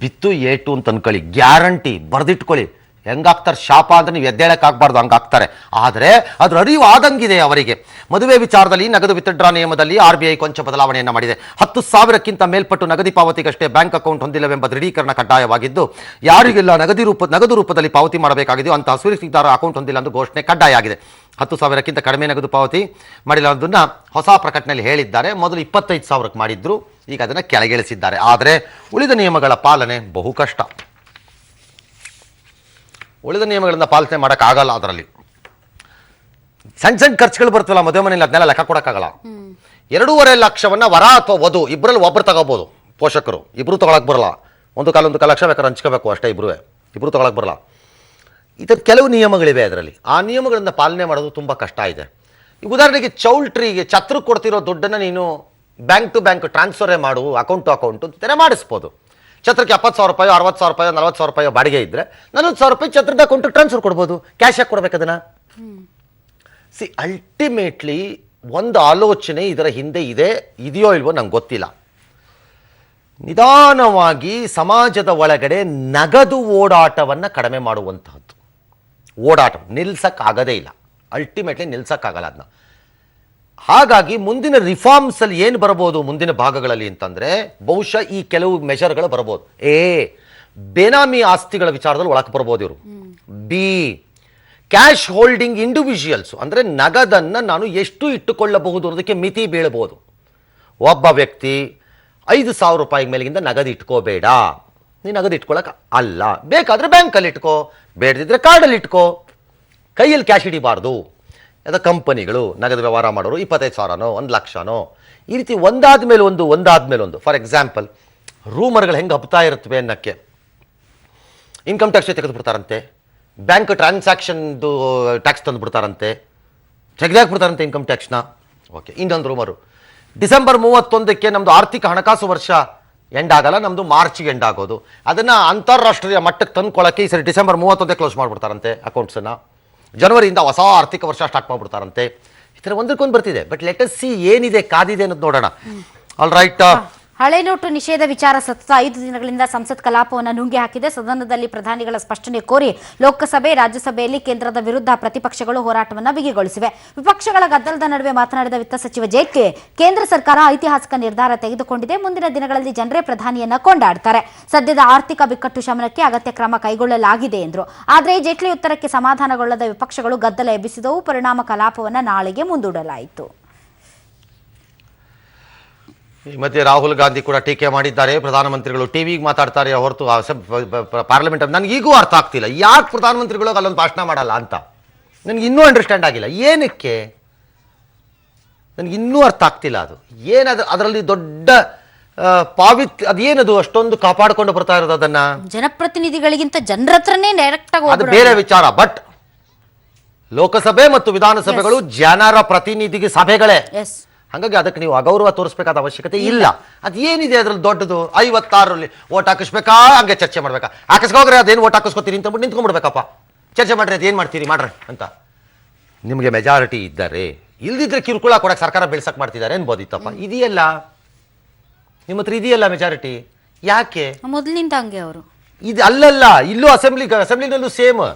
Speaker 1: ಬಿತ್ತು ಏಟು ಅಂತ ಅನ್ಕೊಳ್ಳಿ, ಗ್ಯಾರಂಟಿ ಬರೆದಿಟ್ಕೊಳ್ಳಿ. ಹೆಂಗಾಗ್ತಾರೆ ಶಾಪ ಅಂದ್ರೆ ನೀವು ಎದ್ದೇಳಕ್ಕಾಗಬಾರ್ದು, ಹಂಗಾಗ್ತಾರೆ. ಆದರೆ ಅದ್ರ ಅರಿವು ಆದಂಗಿದೆ ಅವರಿಗೆ. ಮದುವೆ ವಿಚಾರದಲ್ಲಿ ನಗದು ವಿತ್ಡ್ರಾ ನಿಯಮದಲ್ಲಿ RBI ಕೊಂಚ ಬದಲಾವಣೆಯನ್ನು ಮಾಡಿದೆ. 10,000ಕ್ಕಿಂತ ಮೇಲ್ಪಟ್ಟು ನಗದಿ ಪಾವತಿಗಷ್ಟೇ ಬ್ಯಾಂಕ್ ಅಕೌಂಟ್ ಹೊಂದಿಲ್ಲವೆಂಬ ದೃಢೀಕರಣ ಕಡ್ಡಾಯವಾಗಿದ್ದು, ಯಾರಿಗೆಲ್ಲ ನಗದು ರೂಪದಲ್ಲಿ ಪಾವತಿ ಮಾಡಬೇಕಾಗಿದೆಯೋ ಅಂತಹ ಸುರಕ್ಷಿತರ ಅಕೌಂಟ್ ಹೊಂದಿಲ್ಲ ಎಂದು ಘೋಷಣೆ ಕಡ್ಡಾಯ ಆಗಿದೆ. 10,000ಕ್ಕಿಂತ ಕಡಿಮೆ ನಗದು ಪಾವತಿ ಮಾಡಿಲ್ಲ ಅದನ್ನ ಹೊಸ ಪ್ರಕಟಣೆಯಲ್ಲಿ ಹೇಳಿದ್ದಾರೆ. ಮೊದಲು 25,000ಕ್ಕೆ ಮಾಡಿದ್ರು, ಈಗ ಅದನ್ನು ಕೆಳಗಿಳಿಸಿದ್ದಾರೆ. ಆದರೆ ಉಳಿದ ನಿಯಮಗಳ ಪಾಲನೆ ಬಹು ಕಷ್ಟ. ಉಳಿದ ನಿಯಮಗಳಿಂದ ಪಾಲನೆ ಮಾಡೋಕ್ಕಾಗಲ್ಲ. ಅದರಲ್ಲಿ ಸಣ್ಣ ಖರ್ಚುಗಳು ಬರ್ತವಲ್ಲ ಮದುವೆ ಮನೆಯಲ್ಲಿ, ಅದನ್ನೆಲ್ಲ ಲೆಕ್ಕ ಕೊಡೋಕ್ಕಾಗಲ್ಲ. 2.5 ಲಕ್ಷವನ್ನ ವರ ಅಥವಾ ವಧು ಇಬ್ಬರಲ್ಲಿ ಒಬ್ಬರು ತಗೋಬಹುದು, ಪೋಷಕರು ಇಬ್ರು ತಗೊಳಕ್ ಬರಲ್ಲ. ಒಂದು ಕಾಲ ಲಕ್ಷ ಬೇಕಾದ್ರೆ ಹಂಚ್ಕೋಬೇಕು ಅಷ್ಟೇ, ಇಬ್ರು ತಗೊಳಕ್ ಬರಲ್ಲ. ಇದರ ಕೆಲವು ನಿಯಮಗಳಿವೆ ಅದರಲ್ಲಿ. ಆ ನಿಯಮಗಳಿಂದ ಪಾಲನೆ ಮಾಡೋದು ತುಂಬ ಕಷ್ಟ ಇದೆ. ಈಗ ಉದಾಹರಣೆಗೆ ಚೌಲ್ಟ್ರಿಗೆ ಛತ್ರ ಕೊಡ್ತಿರೋ ದುಡ್ಡನ್ನು ನೀನು ಬ್ಯಾಂಕ್ ಟು ಬ್ಯಾಂಕ್ ಟ್ರಾನ್ಸ್ಫರೇ ಮಾಡು, ಅಕೌಂಟ್ ಟು ಅಕೌಂಟ್ ಅಂತಾನೆ ಮಾಡಿಸ್ಬೋದು. ಛತ್ರಕ್ಕೆ 70,000 ರೂಪಾಯಿ, 60,000 ರೂಪಾಯಿ, 40,000 ರೂಪಾಯಿ ಬಾಡಿಗೆ ಇದ್ರೆ 40,000 ರೂಪಾಯಿ ಛತ್ರದ ಅಕೌಂಟ್ ಟ್ರಾನ್ಸ್ಫರ್ ಕೊಡ್ಬೋದು. ಕ್ಯಾಶ್ ಆಗಿ ಕೊಡ್ಬೇಕು ಅದನ್ನ. ಅಲ್ಟಿಮೇಟ್ಲಿ ಒಂದು ಆಲೋಚನೆ ಇದರ ಹಿಂದೆ ಇದೆಯೋ ಇಲ್ವೋ ನಂಗೆ ಗೊತ್ತಿಲ್ಲ. ನಿಧಾನವಾಗಿ ಸಮಾಜದ ಒಳಗಡೆ ನಗದು ಓಡಾಟವನ್ನು ಕಡಿಮೆ ಮಾಡುವಂತಹದ್ದು. ಓಡಾಟ ನಿಲ್ಸಕ್ಕಾಗದೇ ಇಲ್ಲ, ಅಲ್ಟಿಮೇಟ್ಲಿ ನಿಲ್ಸಕ್ಕಾಗಲ್ಲ ಅದನ್ನ. ಹಾಗಾಗಿ ಮುಂದಿನ ರಿಫಾರ್ಮ್ಸ್ ಅಲ್ಲಿ ಏನು ಬರಬಹುದು ಮುಂದಿನ ಭಾಗಗಳಲ್ಲಿ ಅಂತಂದ್ರೆ, ಬಹುಶಃ ಈ ಕೆಲವು ಮೆಷರ್ಗಳು ಬರಬಹುದು. ಬೇನಾಮಿ ಆಸ್ತಿಗಳ ವಿಚಾರದಲ್ಲಿ ಒಳಕ್ಕೆ ಬರ್ಬೋದು ಇವರು. ಕ್ಯಾಶ್ ಹೋಲ್ಡಿಂಗ್ ಇಂಡಿವಿಜುವಲ್ಸ್ ಅಂದರೆ ನಗದನ್ನು ನಾನು ಎಷ್ಟು ಇಟ್ಟುಕೊಳ್ಳಬಹುದು ಅನ್ನೋದಕ್ಕೆ ಮಿತಿ ಬೀಳಬಹುದು. ಒಬ್ಬ ವ್ಯಕ್ತಿ 5,000 ರೂಪಾಯಿ ಮೇಲಿಂದ ನಗದು ಇಟ್ಕೋಬೇಡ, ನೀನು ನಗದು ಇಟ್ಕೊಳ್ಳೋಕೆ ಅಲ್ಲ, ಬೇಕಾದರೆ ಬ್ಯಾಂಕಲ್ಲಿ ಇಟ್ಕೋ, ಬೇಡದಿದ್ರೆ ಕಾರ್ಡಲ್ಲಿ ಇಟ್ಕೋ, ಕೈಯಲ್ಲಿ ಕ್ಯಾಶ್ ಹಿಡಿಬಾರ್ದು. ಅದು ಕಂಪನಿಗಳು ನಗದು ವ್ಯವಹಾರ ಮಾಡೋರು 25,000ನೋ 1,00,000ನೋ ಈ ರೀತಿ ಒಂದಾದ ಮೇಲೆ ಒಂದು. ಫಾರ್ ಎಕ್ಸಾಂಪಲ್, ರೂಮರ್ಗಳು ಹೆಂಗೆ ಹಬ್ತಾ ಇರುತ್ತವೆ ಅನ್ನೋಕ್ಕೆ ಇನ್ಕಮ್ ಟ್ಯಾಕ್ಸ್ ತೆಗೆದುಬಿಡ್ತಾರಂತೆ, ಬ್ಯಾಂಕ್ ಟ್ರಾನ್ಸಾಕ್ಷನ್ದು ಟ್ಯಾಕ್ಸ್ ತಂದುಬಿಡ್ತಾರಂತೆ, ತೆಗೆದಾಕ್ಬಿಡ್ತಾರಂತೆ ಇನ್ಕಮ್ ಟ್ಯಾಕ್ಸ್ನ. ಓಕೆ, ಇನ್ನೊಂದು ರೂಮರು, ಡಿಸೆಂಬರ್ 31ಕ್ಕೆ ನಮ್ಮದು ಆರ್ಥಿಕ ಹಣಕಾಸು ವರ್ಷ ಎಂಡ್ ಆಗಲ್ಲ, ನಮ್ಮದು ಮಾರ್ಚ್ಗೆ ಎಂಡ್ ಆಗೋದು. ಅದನ್ನು ಅಂತಾರಾಷ್ಟ್ರೀಯ ಮಟ್ಟಕ್ಕೆ ತಂದ್ಕೊಳ್ಳೋಕ್ಕೆ ಈ ಸರಿ ಡಿಸೆಂಬರ್ 31ಕ್ಕೆ ಕ್ಲೋಸ್ ಮಾಡಿಬಿಡ್ತಾರಂತೆ ಅಕೌಂಟ್ಸನ್ನು. ಜನವರಿಯಿಂದ ಹೊಸ ಆರ್ಥಿಕ ವರ್ಷ ಸ್ಟಾರ್ಟ್ ಮಾಡಿಬಿಡ್ತಾರಂತೆ. ಈ ಥರ ಒಂದಕ್ಕೊಂದು ಬರ್ತಿದೆ. ಬಟ್ ಲೆಟ್ ಅಸ್ ಸಿ ಏನಿದೆ, ಕಾದಿದೆ ಅನ್ನೋದು ನೋಡೋಣ. All right.
Speaker 3: ಹಳೆ ನೋಟು ನಿಷೇಧ ವಿಚಾರ ಸತತ 5 ದಿನಗಳಿಂದ ಸಂಸತ್ ಕಲಾಪವನ್ನು ನುಂಗಿ ಹಾಕಿದೆ. ಸದನದಲ್ಲಿ ಪ್ರಧಾನಿಗಳ ಸ್ಪಷ್ಟನೆ ಕೋರಿ ಲೋಕಸಭೆ, ರಾಜ್ಯಸಭೆಯಲ್ಲಿ ಕೇಂದ್ರದ ವಿರುದ್ಧ ಪ್ರತಿಪಕ್ಷಗಳು ಹೋರಾಟವನ್ನು ಬಿಗಿಗೊಳಿಸಿವೆ. ವಿಪಕ್ಷಗಳ ಗದ್ದಲದ ನಡುವೆ ಮಾತನಾಡಿದ ವಿತ್ತ ಸಚಿವ ಜೇಟ್ಲಿ, ಕೇಂದ್ರ ಸರ್ಕಾರ ಐತಿಹಾಸಿಕ ನಿರ್ಧಾರ ತೆಗೆದುಕೊಂಡಿದೆ, ಮುಂದಿನ ದಿನಗಳಲ್ಲಿ ಜನರೇ ಪ್ರಧಾನಿಯನ್ನ ಕೊಂಡಾಡ್ತಾರೆ, ಸದ್ಯದ ಆರ್ಥಿಕ ಬಿಕ್ಕಟ್ಟು ಶಮನಕ್ಕೆ ಅಗತ್ಯ ಕ್ರಮ ಕೈಗೊಳ್ಳಲಾಗಿದೆ ಎಂದರು. ಆದರೆ ಜೇಟ್ಲಿ ಉತ್ತರಕ್ಕೆ ಸಮಾಧಾನಗೊಳ್ಳದ ವಿಪಕ್ಷಗಳು ಗದ್ದಲ ಎಬ್ಬಿಸಿದವು. ಪರಿಣಾಮ ಕಲಾಪವನ್ನು ನಾಳೆಗೆ ಮುಂದೂಡಲಾಯಿತು.
Speaker 1: ಈ ಮಧ್ಯೆ ರಾಹುಲ್ ಗಾಂಧಿ ಕೂಡ ಟೀಕೆ ಮಾಡಿದ್ದಾರೆ. ಪ್ರಧಾನಮಂತ್ರಿಗಳು ಟಿವಿಗೆ ಮಾತಾಡ್ತಾರೆ ಹೊರತು ಪಾರ್ಲಿಮೆಂಟ್ ನನಗೀಗೂ ಅರ್ಥ ಆಗ್ತಿಲ್ಲ, ಯಾಕೆ ಪ್ರಧಾನಮಂತ್ರಿಗಳು ಅಲ್ಲೊಂದು ಭಾಷಣ ಮಾಡಲ್ಲ ಅಂತ ನನಗೆ ಇನ್ನೂ ಅಂಡರ್ಸ್ಟ್ಯಾಂಡ್ ಆಗಿಲ್ಲ. ಏನಕ್ಕೆ ನನಗೆ ಇನ್ನೂ ಅರ್ಥ ಆಗ್ತಿಲ್ಲ. ಅದು ಏನದು, ಅದರಲ್ಲಿ ದೊಡ್ಡ ಅದೇನದು ಅಷ್ಟೊಂದು ಕಾಪಾಡಿಕೊಂಡು ಬರ್ತಾ ಇರೋದು? ಅದನ್ನ
Speaker 3: ಜನಪ್ರತಿನಿಧಿಗಳಿಗಿಂತ ಜನರ ಹತ್ರನೇ ಡೈರೆಕ್ಟ್ ಆಗಿ
Speaker 1: ಅದು ಬೇರೆ ವಿಚಾರ. ಬಟ್ ಲೋಕಸಭೆ ಮತ್ತು ವಿಧಾನಸಭೆಗಳು ಜನರ ಪ್ರತಿನಿಧಿಗೆ ಸಭೆಗಳೇ, ಹಾಗಾಗಿ ಅದಕ್ಕೆ ನೀವು ಅಗೌರವ ತೋರಿಸಬೇಕಾದ ಅವಶ್ಯಕತೆ ಇಲ್ಲ. ಅದೇನಿದೆ ಅದರಲ್ಲಿ ದೊಡ್ಡದು? 56ರಲ್ಲಿ ಓಟ್ ಹಾಕಿಸ್ಬೇಕಾ, ಹಂಗೆ ಚರ್ಚೆ ಮಾಡ್ಬೇಕಾ? ಹಾಕಿಸ್ಕೋಗ್ರೆ ಅದೇನು ಓಟ್ ಹಾಕಿಸ್ಕೋತೀರಿ ಅಂತ ನಿಂತ್ಕೊಂಡ್ಬಿಡ್ಬೇಕಪ್ಪ, ಚರ್ಚೆ ಮಾಡ್ರಿ, ಅದೇನು ಮಾಡ್ತೀರಿ ಮಾಡ್ರಿ ಅಂತ. ನಿಮಗೆ ಮೆಜಾರಿಟಿ ಇದ್ದಾರೆ, ಇಲ್ದಿದ್ರೆ ಕಿರುಕುಳ ಕೊಡಕ್ಕೆ ಸರ್ಕಾರ ಬೆಳ್ಸಕ್ ಮಾಡ್ತಿದ್ದಾರೆ ಅನ್ಬೋದಿತ್ತಪ್ಪ. ಇದೆಯಲ್ಲ ನಿಮ್ಮ ಹತ್ರ, ಇದೆಯಲ್ಲ ಮೆಜಾರಿಟಿ, ಯಾಕೆ
Speaker 3: ಮೊದಲಿಂದ ಹಂಗೆ ಅವರು
Speaker 1: ಇದು ಅಲ್ಲಲ್ಲ. ಇಲ್ಲೂ ಅಸೆಂಬ್ಲಿನಲ್ಲೂ ಸೇಮ್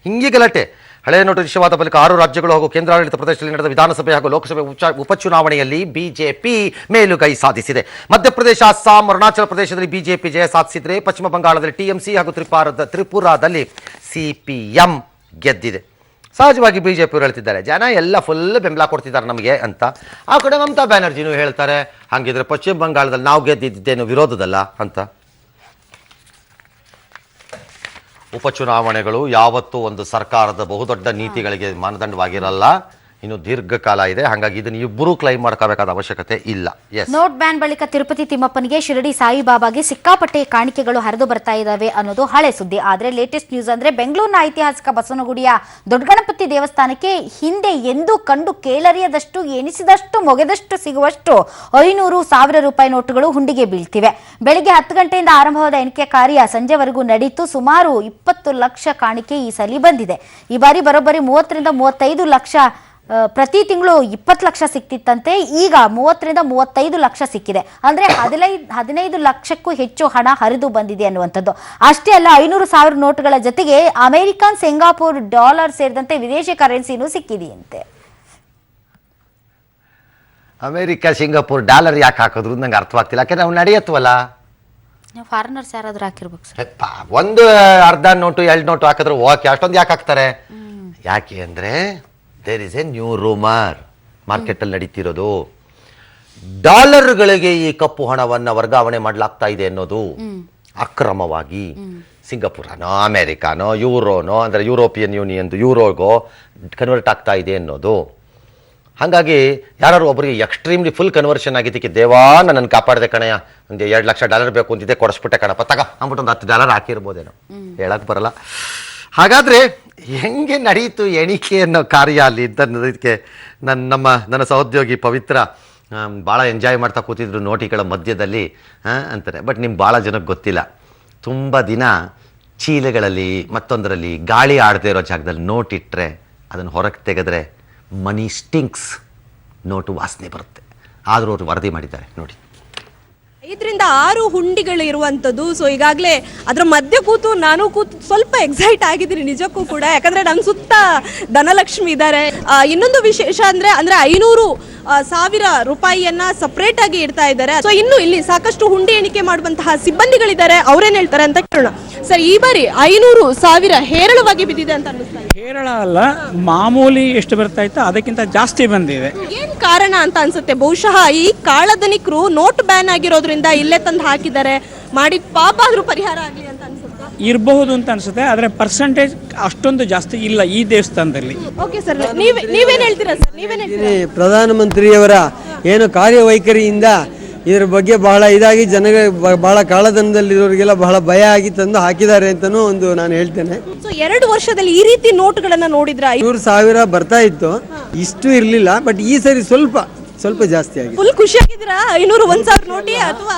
Speaker 1: ಹಿಂಗೆ ಗಲಾಟೆ. ಹಳೆಯ ನೋಟು ನಿಷೇಧವಾದ ಬಳಿಕ 6 ರಾಜ್ಯಗಳು ಹಾಗೂ ಕೇಂದ್ರಾಡಳಿತ ಪ್ರದೇಶದಲ್ಲಿ ನಡೆದ ವಿಧಾನಸಭೆ ಹಾಗೂ ಲೋಕಸಭೆ ಉಪಚುನಾವಣೆಯಲ್ಲಿ ಬಿಜೆಪಿ ಮೇಲುಗೈ ಸಾಧಿಸಿದೆ. ಮಧ್ಯಪ್ರದೇಶ, ಅಸ್ಸಾಂ, ಅರುಣಾಚಲ ಪ್ರದೇಶದಲ್ಲಿ ಬಿಜೆಪಿ ಜಯ ಸಾಧಿಸಿದರೆ ಪಶ್ಚಿಮ ಬಂಗಾಳದಲ್ಲಿ ಟಿಎಂಸಿ ಹಾಗೂ ತ್ರಿಪುರಾದಲ್ಲಿ ಸಿಪಿಎಂ ಗೆದ್ದಿದೆ. ಸಹಜವಾಗಿ ಬಿಜೆಪಿಯವರು ಹೇಳ್ತಿದ್ದಾರೆ, ಜನ ಎಲ್ಲ ಫುಲ್ ಬೆಂಬಲ ಕೊಡ್ತಿದ್ದಾರೆ ನಮಗೆ ಅಂತ. ಆ ಕಡೆ ಮಮತಾ ಬ್ಯಾನರ್ಜಿನೂ ಹೇಳ್ತಾರೆ, ಹಾಗಿದ್ರೆ ಪಶ್ಚಿಮ ಬಂಗಾಳದಲ್ಲಿ ನಾವು ಗೆದ್ದಿದ್ದೇನು ವಿರೋಧದಲ್ಲ ಅಂತ. ಉಪಚುನಾವಣೆಗಳು ಯಾವತ್ತೂ ಒಂದು ಸರ್ಕಾರದ ಬಹುದೊಡ್ಡ ನೀತಿಗಳಿಗೆ ಮಾನದಂಡವಾಗಿರಲ್ಲ, ಇನ್ನು ದೀರ್ಘಕಾಲ ಇದೆ. ಹಾಗಾಗಿ ಇದನ್ನು ಇಬ್ಬರೂ ಕ್ಲೈಮ್ ಮಾಡ್ಕೋಬೇಕಾದ ಅವಶ್ಯಕತೆ ಇಲ್ಲ.
Speaker 3: ನೋಟ್ ಬ್ಯಾನ್ ಬಳಿಕ ತಿರುಪತಿ ತಿಮ್ಮಪ್ಪನಿಗೆ, ಶಿರಡಿ ಸಾಯಿಬಾಬಾಗೆ ಸಿಕ್ಕಾಪಟ್ಟೆ ಕಾಣಿಕೆಗಳು ಹರಿದು ಬರ್ತಾ ಇದ್ದಾವೆ ಅನ್ನೋದು ಹಳೆ ಸುದ್ದಿ. ಆದರೆ ಲೇಟೆಸ್ಟ್ ನ್ಯೂಸ್ ಅಂದ್ರೆ ಬೆಂಗಳೂರಿನ ಐತಿಹಾಸಿಕ ಬಸವನಗುಡಿಯ ದೊಡ್ಡಗಣಪತಿ ದೇವಸ್ಥಾನಕ್ಕೆ ಹಿಂದೆ ಎಂದೂ ಕಂಡು ಕೇಳರಿಯದಷ್ಟು, ಎನಿಸಿದಷ್ಟು, ಮೊಗೆದಷ್ಟು ಸಿಗುವಷ್ಟು 500,000 ರೂಪಾಯಿ ನೋಟುಗಳು ಹುಂಡಿಗೆ ಬೀಳ್ತಿವೆ. ಬೆಳಿಗ್ಗೆ 10 ಗಂಟೆಯಿಂದ ಆರಂಭವಾದ ಎಣಿಕೆ ಕಾರ್ಯ ಸಂಜೆವರೆಗೂ ನಡೀತು. ಸುಮಾರು 20 ಲಕ್ಷ ಕಾಣಿಕೆ ಈ ಸಲ ಬಂದಿದೆ. ಈ ಬಾರಿ ಬರೋಬ್ಬರಿ 30ರಿಂದ 35 ಲಕ್ಷ, ಪ್ರತಿ ತಿಂಗಳು 20 ಲಕ್ಷ ಸಿಕ್ತಿತ್ತಂತೆ. ಈಗ 30ರಿಂದ 35 ಲಕ್ಷ ಸಿಕ್ಕಿದೆ. ಅಂದ್ರೆ 15 ಲಕ್ಷಕ್ಕೂ ಹೆಚ್ಚು ಹಣ ಹರಿದು ಬಂದಿದೆ ಅನ್ನುವಂಥದ್ದು. ಅಷ್ಟೇ ಅಲ್ಲ, 500,000 ನೋಟುಗಳ ಜೊತೆಗೆ ಅಮೆರಿಕನ್, ಸಿಂಗಾಪುರ್ ಡಾಲರ್ ಸೇರಿದಂತೆ ವಿದೇಶಿ ಕರೆನ್ಸಿನೂ ಸಿಕ್ಕಿದೆಯಂತೆ.
Speaker 1: ಅಮೆರಿಕ, ಸಿಂಗಾಪುರ್ ಡಾಲರ್ ಯಾಕೆ ಹಾಕಿದ್ರು ನಂಗೆ ಅರ್ಥವಾಗ್ತಿಲ್ಲ. ಯಾಕೆಂದ್ರೆ ನಾವು ನಡೆಯತ್ವಲ್ಲ,
Speaker 3: ಫಾರಿನರ್ಸ್ ಯಾರಾದ್ರೂ ಹಾಕಿರ್ಬೇಕು ಸರ್.
Speaker 1: ಒಂದು ಅರ್ಧ ನೋಟು 2 ನೋಟು ಹಾಕಿದ್ರು ಓಕೆ, ಅಷ್ಟೊಂದು ಯಾಕೆ ಹಾಕ್ತಾರೆ? ಯಾಕೆ ಅಂದ್ರೆ there is a new rumour ಮಾರ್ಕೆಟಲ್ಲಿ ನಡೀತಿರೋದು. ಡಾಲರ್ಗಳಿಗೆ ಈ ಕಪ್ಪು ಹಣವನ್ನು ವರ್ಗಾವಣೆ ಮಾಡಲಾಗ್ತಾ ಇದೆ ಅನ್ನೋದು ಅಕ್ರಮವಾಗಿ. ಸಿಂಗಾಪುರನೋ, ಅಮೆರಿಕಾನೋ, ಯೂರೋನೋ, ಅಂದರೆ ಯುರೋಪಿಯನ್ ಯೂನಿಯನ್ ಯೂರೋಗೋ ಕನ್ವರ್ಟ್ ಆಗ್ತಾ ಇದೆ ಅನ್ನೋದು. ಹಾಗಾಗಿ ಯಾರು ಒಬ್ಬರಿಗೆ ಎಕ್ಸ್ಟ್ರೀಮ್ಲಿ ಫುಲ್ ಕನ್ವರ್ಷನ್ ಆಗಿದ್ದಕ್ಕೆ, ದೇವಾ ನನ್ನನ್ನು ಕಾಪಾಡಿದೆ ಕಣಯ್ಯ, ಒಂದು 2 ಲಕ್ಷ ಡಾಲರ್ ಬೇಕು ಅಂತಿದ್ದೆ, ಕೊಡಿಸ್ಬಿಟ್ಟೆ ಕಣಪ್ಪ, ತಗ ಅಂದ್ಬಿಟ್ಟು ಒಂದು 10 ಡಾಲರ್ ಹಾಕಿರ್ಬೋದೇನೋ, ಹೇಳಕ್ ಬರಲ್ಲ. ಹಾಗಾದರೆ ಹೆಂಗೆ ನಡೀತು ಎಣಿಕೆ ಅನ್ನೋ ಕಾರ್ಯ ಅಲ್ಲಿ ಅಂತ ಅನ್ನೋದಕ್ಕೆ ನನ್ನ ಸಹೋದ್ಯೋಗಿ ಪವಿತ್ರ ಭಾಳ ಎಂಜಾಯ್ ಮಾಡ್ತಾ ಕೂತಿದ್ರು ನೋಟಿಗಳ ಮಧ್ಯದಲ್ಲಿ ಅಂತಾರೆ. ಬಟ್ ನಿಮ್ಗೆ ಭಾಳ ಜನಕ್ಕೆ ಗೊತ್ತಿಲ್ಲ, ತುಂಬ ದಿನ ಚೀಲೆಗಳಲ್ಲಿ ಮತ್ತೊಂದರಲ್ಲಿ ಗಾಳಿ ಆಡದೇ ಇರೋ ಜಾಗದಲ್ಲಿ ನೋಟ್ ಇಟ್ಟರೆ ಅದನ್ನು ಹೊರಗೆ ತೆಗೆದ್ರೆ ಮನಿ ಸ್ಟಿಂಕ್ಸ್, ನೋಟು ವಾಸನೆ ಬರುತ್ತೆ. ಆದರೂ ಅವರು ವರದಿ ಮಾಡಿದ್ದಾರೆ ನೋಡಿ.
Speaker 4: 5ರಿಂದ 6 ಹುಂಡಿಗಳು ಇರುವಂಥದ್ದು. ಸೊ ಈಗಾಗಲೇ ಅದರ ಮಧ್ಯೆ ನಾನು ಕೂತು ಸ್ವಲ್ಪ ಎಕ್ಸೈಟ್ ಆಗಿದ್ದೀನಿ ನಿಜಕ್ಕೂ ಕೂಡ, ಯಾಕಂದ್ರೆ ನನ್ನ ಸುತ್ತ ಧನಲಕ್ಷ್ಮಿ ಇದ್ದಾರೆ. ಇನ್ನೊಂದು ವಿಶೇಷ ಅಂದ್ರೆ 500,000 ರೂಪಾಯಿಯನ್ನ ಸಪರೇಟ್ ಆಗಿ ಇಡ್ತಾ ಇದ್ದಾರೆ. ಸೊ ಇನ್ನು ಇಲ್ಲಿ ಸಾಕಷ್ಟು ಹುಂಡಿ ಎಣಿಕೆ ಮಾಡುವಂತಹ ಸಿಬ್ಬಂದಿಗಳಿದ್ದಾರೆ, ಅವ್ರೇನ್ ಹೇಳ್ತಾರೆ ಅಂತ ಕೇಳೋಣ. ಸರ್ ಈ ಬಾರಿ 500,000 ಹೇರಳವಾಗಿ ಬಿದ್ದಿದೆ ಅಂತ ಅನ್ನಿಸ್ತಾ ಇದೆ.
Speaker 5: ಕೇರಳ ಅಲ್ಲ, ಮಾಮೂಲಿ ಎಷ್ಟು ಬರ್ತಾ ಇತ್ತು ಅದಕ್ಕಿಂತ ಜಾಸ್ತಿ ಬಂದಿದೆ.
Speaker 4: ಏನ್ ಕಾರಣ ಅಂತ ಅನ್ಸುತ್ತೆ? ಬಹುಶಃ ಈ ಕಾಳಧನಿಕರು ನೋಟ್ ಬ್ಯಾನ್ ಆಗಿರೋದ್ರಿಂದ ಇಲ್ಲೇ ತಂದು ಹಾಕಿದ್ದಾರೆ, ಮಾಡಿದ ಪಾಪ ಆದ್ರೂ ಪರಿಹಾರ ಆಗ್ಲಿ ಅಂತ ಅನ್ಸುತ್ತೆ.
Speaker 5: ಇರಬಹುದು ಅಂತ ಅನ್ಸುತ್ತೆ, ಆದ್ರೆ ಪರ್ಸೆಂಟೇಜ್ ಅಷ್ಟೊಂದು ಜಾಸ್ತಿ ಇಲ್ಲ ಈ ದೇವಸ್ಥಾನದಲ್ಲಿ.
Speaker 4: ಓಕೆ ಸರ್, ನೀವೇನ್ ಹೇಳ್ತೀರಾ ಸರ್? ನೀವೇನ್ ಹೇಳ್ತೀರಾ?
Speaker 6: ಪ್ರಧಾನಮಂತ್ರಿಯವರ ಏನು ಕಾರ್ಯವೈಖರಿಯಿಂದ ಇದರ ಬಗ್ಗೆ ಬಹಳ ಇದಾಗಿ ಜನಗೆ ಬಹಳ ಕಾಳಧನದಲ್ಲಿರೋರಿಗೆಲ್ಲ ಬಹಳ ಭಯ ಆಗಿ ತಂದು ಹಾಕಿದ್ದಾರೆ ಅಂತಲೂ ಒಂದು ನಾನು ಹೇಳ್ತೇನೆ.
Speaker 4: ಸೊ 2 ವರ್ಷದಲ್ಲಿ ಈ ರೀತಿ ನೋಟ್ಗಳನ್ನ ನೋಡಿದ್ರ
Speaker 6: 100,000 ಬರ್ತಾ ಇತ್ತು, ಇಷ್ಟು ಇರಲಿಲ್ಲ. ಬಟ್ ಈ ಸರಿ ಸ್ವಲ್ಪ ಜಾಸ್ತಿ ಆಗಿದೆ.
Speaker 4: ಫುಲ್ ಖುಷಿ ಆಗಿದ್ದೀರಾ? 500 1,000 ನೋಟಿ ಅಥವಾ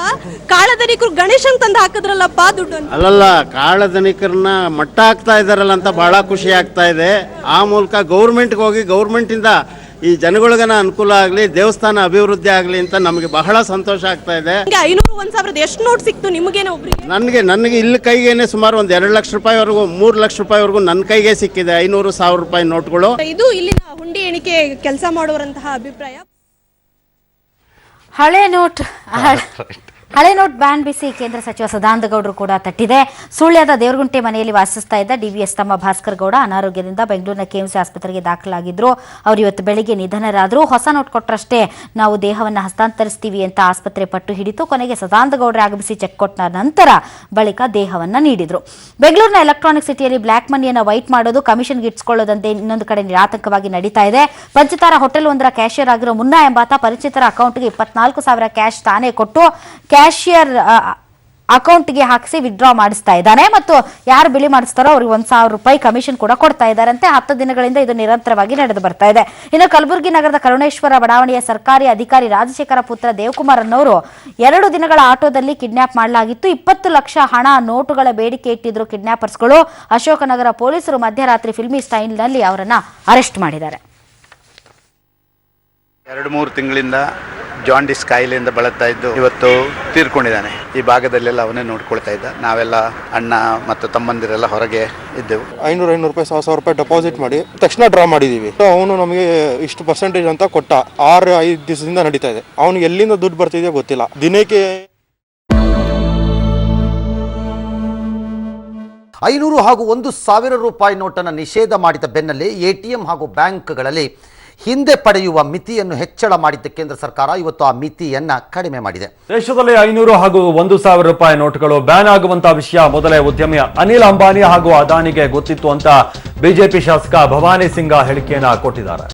Speaker 4: ಕಾಳಧನಿಕರು ಗಣೇಶನ್ ತಂದು ಹಾಕಿದ್ರಲ್ಲಪ್ಪ ದುಡ್ಡು ಅಂತ?
Speaker 7: ಅಲ್ಲಲ್ಲ, ಕಾಳಧನಿಕರನ್ನ ಮಟ್ಟ ಹಾಕ್ತಾ ಇದಾರಲ್ಲ ಅಂತ ಬಹಳ ಖುಷಿ ಆಗ್ತಾ ಇದೆ. ಆ ಮೂಲಕ ಗೌರ್ಮೆಂಟ್ಗೆ ಹೋಗಿ ಗೌರ್ಮೆಂಟಿಂದ ಈ ಜನಗಳಿಗನ ಅನುಕೂಲ ಆಗಲಿ, ದೇವಸ್ಥಾನ ಅಭಿವೃದ್ಧಿ ಆಗಲಿ ಅಂತ ನಮಗೆ ಬಹಳ ಸಂತೋಷ ಆಗ್ತಾ ಇದೆ.
Speaker 4: 500 1,000 ಎಷ್ಟು ನೋಟ್ ಸಿಕ್ತು ನಿಮಗೇನೋ ಒಬ್ರಿಗೆ?
Speaker 7: ನನಗೆ ಇಲ್ಲಿ ಕೈಗೇನೆ ಸುಮಾರು ಒಂದು 2 ಲಕ್ಷ ರೂಪಾಯಿವರೆಗೂ 3 ಲಕ್ಷ ರೂಪಾಯಿವರೆಗೂ ನನ್ನ ಕೈಗೆ ಸಿಕ್ಕಿದೆ 500,000 ರೂಪಾಯಿ ನೋಟ್ಗಳು.
Speaker 4: ಇದು ಇಲ್ಲಿನ ಹುಂಡಿ ಎಣಿಕೆ ಕೆಲಸ ಮಾಡುವರಂತಹ ಅಭಿಪ್ರಾಯ.
Speaker 3: ಹಳೆ ನೋಟ್ ಬ್ಯಾನ್ ಬಿಸಿ ಕೇಂದ್ರ ಸಚಿವ ಸದಾನಂದ ಗೌಡರು ಕೂಡ ತಟ್ಟಿದೆ. ಸುಳ್ಯದ ದೇವರಗುಂಟೆ ಮನೆಯಲ್ಲಿ ವಾಸಿಸ್ತಾ ಇದ್ದ ಡಿವಿಎಸ್ ತಮ್ಮ ಭಾಸ್ಕರ್ ಗೌಡ ಅನಾರೋಗ್ಯದಿಂದ ಬೆಂಗಳೂರಿನ ಕೆಎಂಸಿ ಆಸ್ಪತ್ರೆಗೆ ದಾಖಲಾಗಿದ್ರು. ಅವರು ಇವತ್ತು ಬೆಳಿಗ್ಗೆ ನಿಧನರಾದರು. ಹೊಸ ನೋಟ್ ಕೊಟ್ಟರಷ್ಟೇ ನಾವು ದೇಹವನ್ನು ಹಸ್ತಾಂತರಿಸ್ತೀವಿ ಅಂತ ಆಸ್ಪತ್ರೆ ಪಟ್ಟು ಹಿಡಿತು. ಕೊನೆಗೆ ಸದಾನಂದ ಗೌಡರು ಆಗಮಿಸಿ ಚೆಕ್ ಕೊಟ್ಟ ನಂತರ ಬಳಿಕ ದೇಹವನ್ನು ನೀಡಿದ್ರು. ಬೆಂಗಳೂರಿನ ಎಲೆಕ್ಟ್ರಾನಿಕ್ ಸಿಟಿಯಲ್ಲಿ ಬ್ಲಾಕ್ ಮನಿಯನ್ನು ವೈಟ್ ಮಾಡೋದು, ಕಮಿಷನ್ಗೆ ಇಟ್ಕೊಳ್ಳೋದಂತೆ ಇನ್ನೊಂದು ಕಡೆ ನಿರಾತಂಕವಾಗಿ ನಡೀತಾ ಇದೆ. ಪಂಚತಾರ ಹೋಟೆಲ್ ಒಂದರ ಕ್ಯಾಶಿಯರ್ ಆಗಿರೋ ಮುನ್ನಾ ಎಂಬಾತ ಪರಿಚಿತರ ಅಕೌಂಟ್ಗೆ 24,000 ಕ್ಯಾಶ್ ತಾನೇ ಕೊಟ್ಟು ಕ್ಯಾಶಿಯರ್ ಅಕೌಂಟ್ಗೆ ಹಾಕಿಸಿ ವಿಡ್ರಾ ಮಾಡಿಸ್ತಾ ಇದ್ದಾನೆ ಮತ್ತು ಯಾರು ಬಿಳಿ ಮಾಡಿಸ್ತಾರೋ ಅವ್ರಿಗೆ 1,000 ರೂಪಾಯಿ ಕಮಿಷನ್ ಕೂಡ ಕೊಡ್ತಾ ಇದ್ದಾರಂತೆ. 10 ದಿನಗಳಿಂದ ಇದು ನಿರಂತರವಾಗಿ ನಡೆದು ಬರ್ತಾ ಇದೆ. ಇನ್ನು ಕಲಬುರಗಿ ನಗರದ ಕರುಣೇಶ್ವರ ಬಡಾವಣೆಯ ಸರ್ಕಾರಿ ಅಧಿಕಾರಿ ರಾಜಶೇಖರ ಪುತ್ರ ದೇವಕುಮಾರ್ ಅನ್ನೋರು 2 ದಿನಗಳ ಆಟೋದಲ್ಲಿ ಕಿಡ್ನಾಪ್ ಮಾಡಲಾಗಿತ್ತು. 20 ಲಕ್ಷ ಹಣ ನೋಟುಗಳ ಬೇಡಿಕೆ ಇಟ್ಟಿದ್ರು ಕಿಡ್ನಾಪರ್ಸ್ಗಳು. ಅಶೋಕನಗರ ಪೊಲೀಸರು ಮಧ್ಯರಾತ್ರಿ ಫಿಲ್ಮಿ ಸ್ಟೈಲ್ನಲ್ಲಿ ಅವರನ್ನ ಅರೆಸ್ಟ್ ಮಾಡಿದ್ದಾರೆ.
Speaker 8: 2-3 ತಿಂಗಳಿಂದ ಜಾಂಡಿಸ್ ಕಾಯಿಲೆಯಿಂದ ಬಳಲ್ತಾ ಇದ್ದು ಇವತ್ತು ತೀರ್ಕೊಂಡಿದ್ದಾನೆ. ಈ ಭಾಗದಲ್ಲೆಲ್ಲ ಅವನೇ ನೋಡ್ಕೊಳ್ತಾ ಇದ್ದ. ನಾವೆಲ್ಲ ಅಣ್ಣ ಮತ್ತು ತಮ್ಮಂದಿರೆಲ್ಲ ಹೊರಗೆ ಇದ್ದೆವು.
Speaker 9: 500 ರೂಪಾಯಿ 1,000 ರೂಪಾಯಿ ಡೆಪಾಸಿಟ್ ಮಾಡಿ ತಕ್ಷಣ ಡ್ರಾ ಮಾಡಿದೀವಿ. ಅವನು ನಮಗೆ ಇಷ್ಟು ಪರ್ಸೆಂಟೇಜ್ ಅಂತ ಕೊಟ್ಟ. 6-5 ದಿವಸದಿಂದ ನಡೀತಾ ಇದೆ. ಅವನಿಗೆ ಎಲ್ಲಿಂದ ದುಡ್ಡು ಬರ್ತಿದೆಯೋ ಗೊತ್ತಿಲ್ಲ. ದಿನಕ್ಕೆ
Speaker 1: 500 ಹಾಗೂ 1,000 ರೂಪಾಯಿ ನೋಟನ್ನು ನಿಷೇಧ ಮಾಡಿದ ಬೆನ್ನಲ್ಲೇ ಎಟಿಎಂ ಹಾಗೂ ಬ್ಯಾಂಕ್ಗಳಲ್ಲಿ ಹಿಂದೆ ಪಡೆಯುವ ಮಿತಿಯನ್ನು ಹೆಚ್ಚಳ ಮಾಡಿದ್ದ ಕೇಂದ್ರ ಸರ್ಕಾರ ಇವತ್ತು ಆ ಮಿತಿಯನ್ನ ಕಡಿಮೆ ಮಾಡಿದೆ.
Speaker 10: ದೇಶದಲ್ಲಿ 500 ಹಾಗೂ 1,000 ರೂಪಾಯಿ ನೋಟುಗಳು ಬ್ಯಾನ್ ಆಗುವಂತಹ ವಿಷಯ ಮೊದಲೇ ಉದ್ಯಮಿ ಅನಿಲ್ ಅಂಬಾನಿ ಹಾಗೂ ಅದಾನಿಗೆ ಗೊತ್ತಿತ್ತು ಅಂತ ಬಿಜೆಪಿ ಶಾಸಕ ಭವಾನಿ ಸಿಂಗ್ ಹೇಳಿಕೆಯನ್ನ ಕೊಟ್ಟಿದ್ದಾರೆ.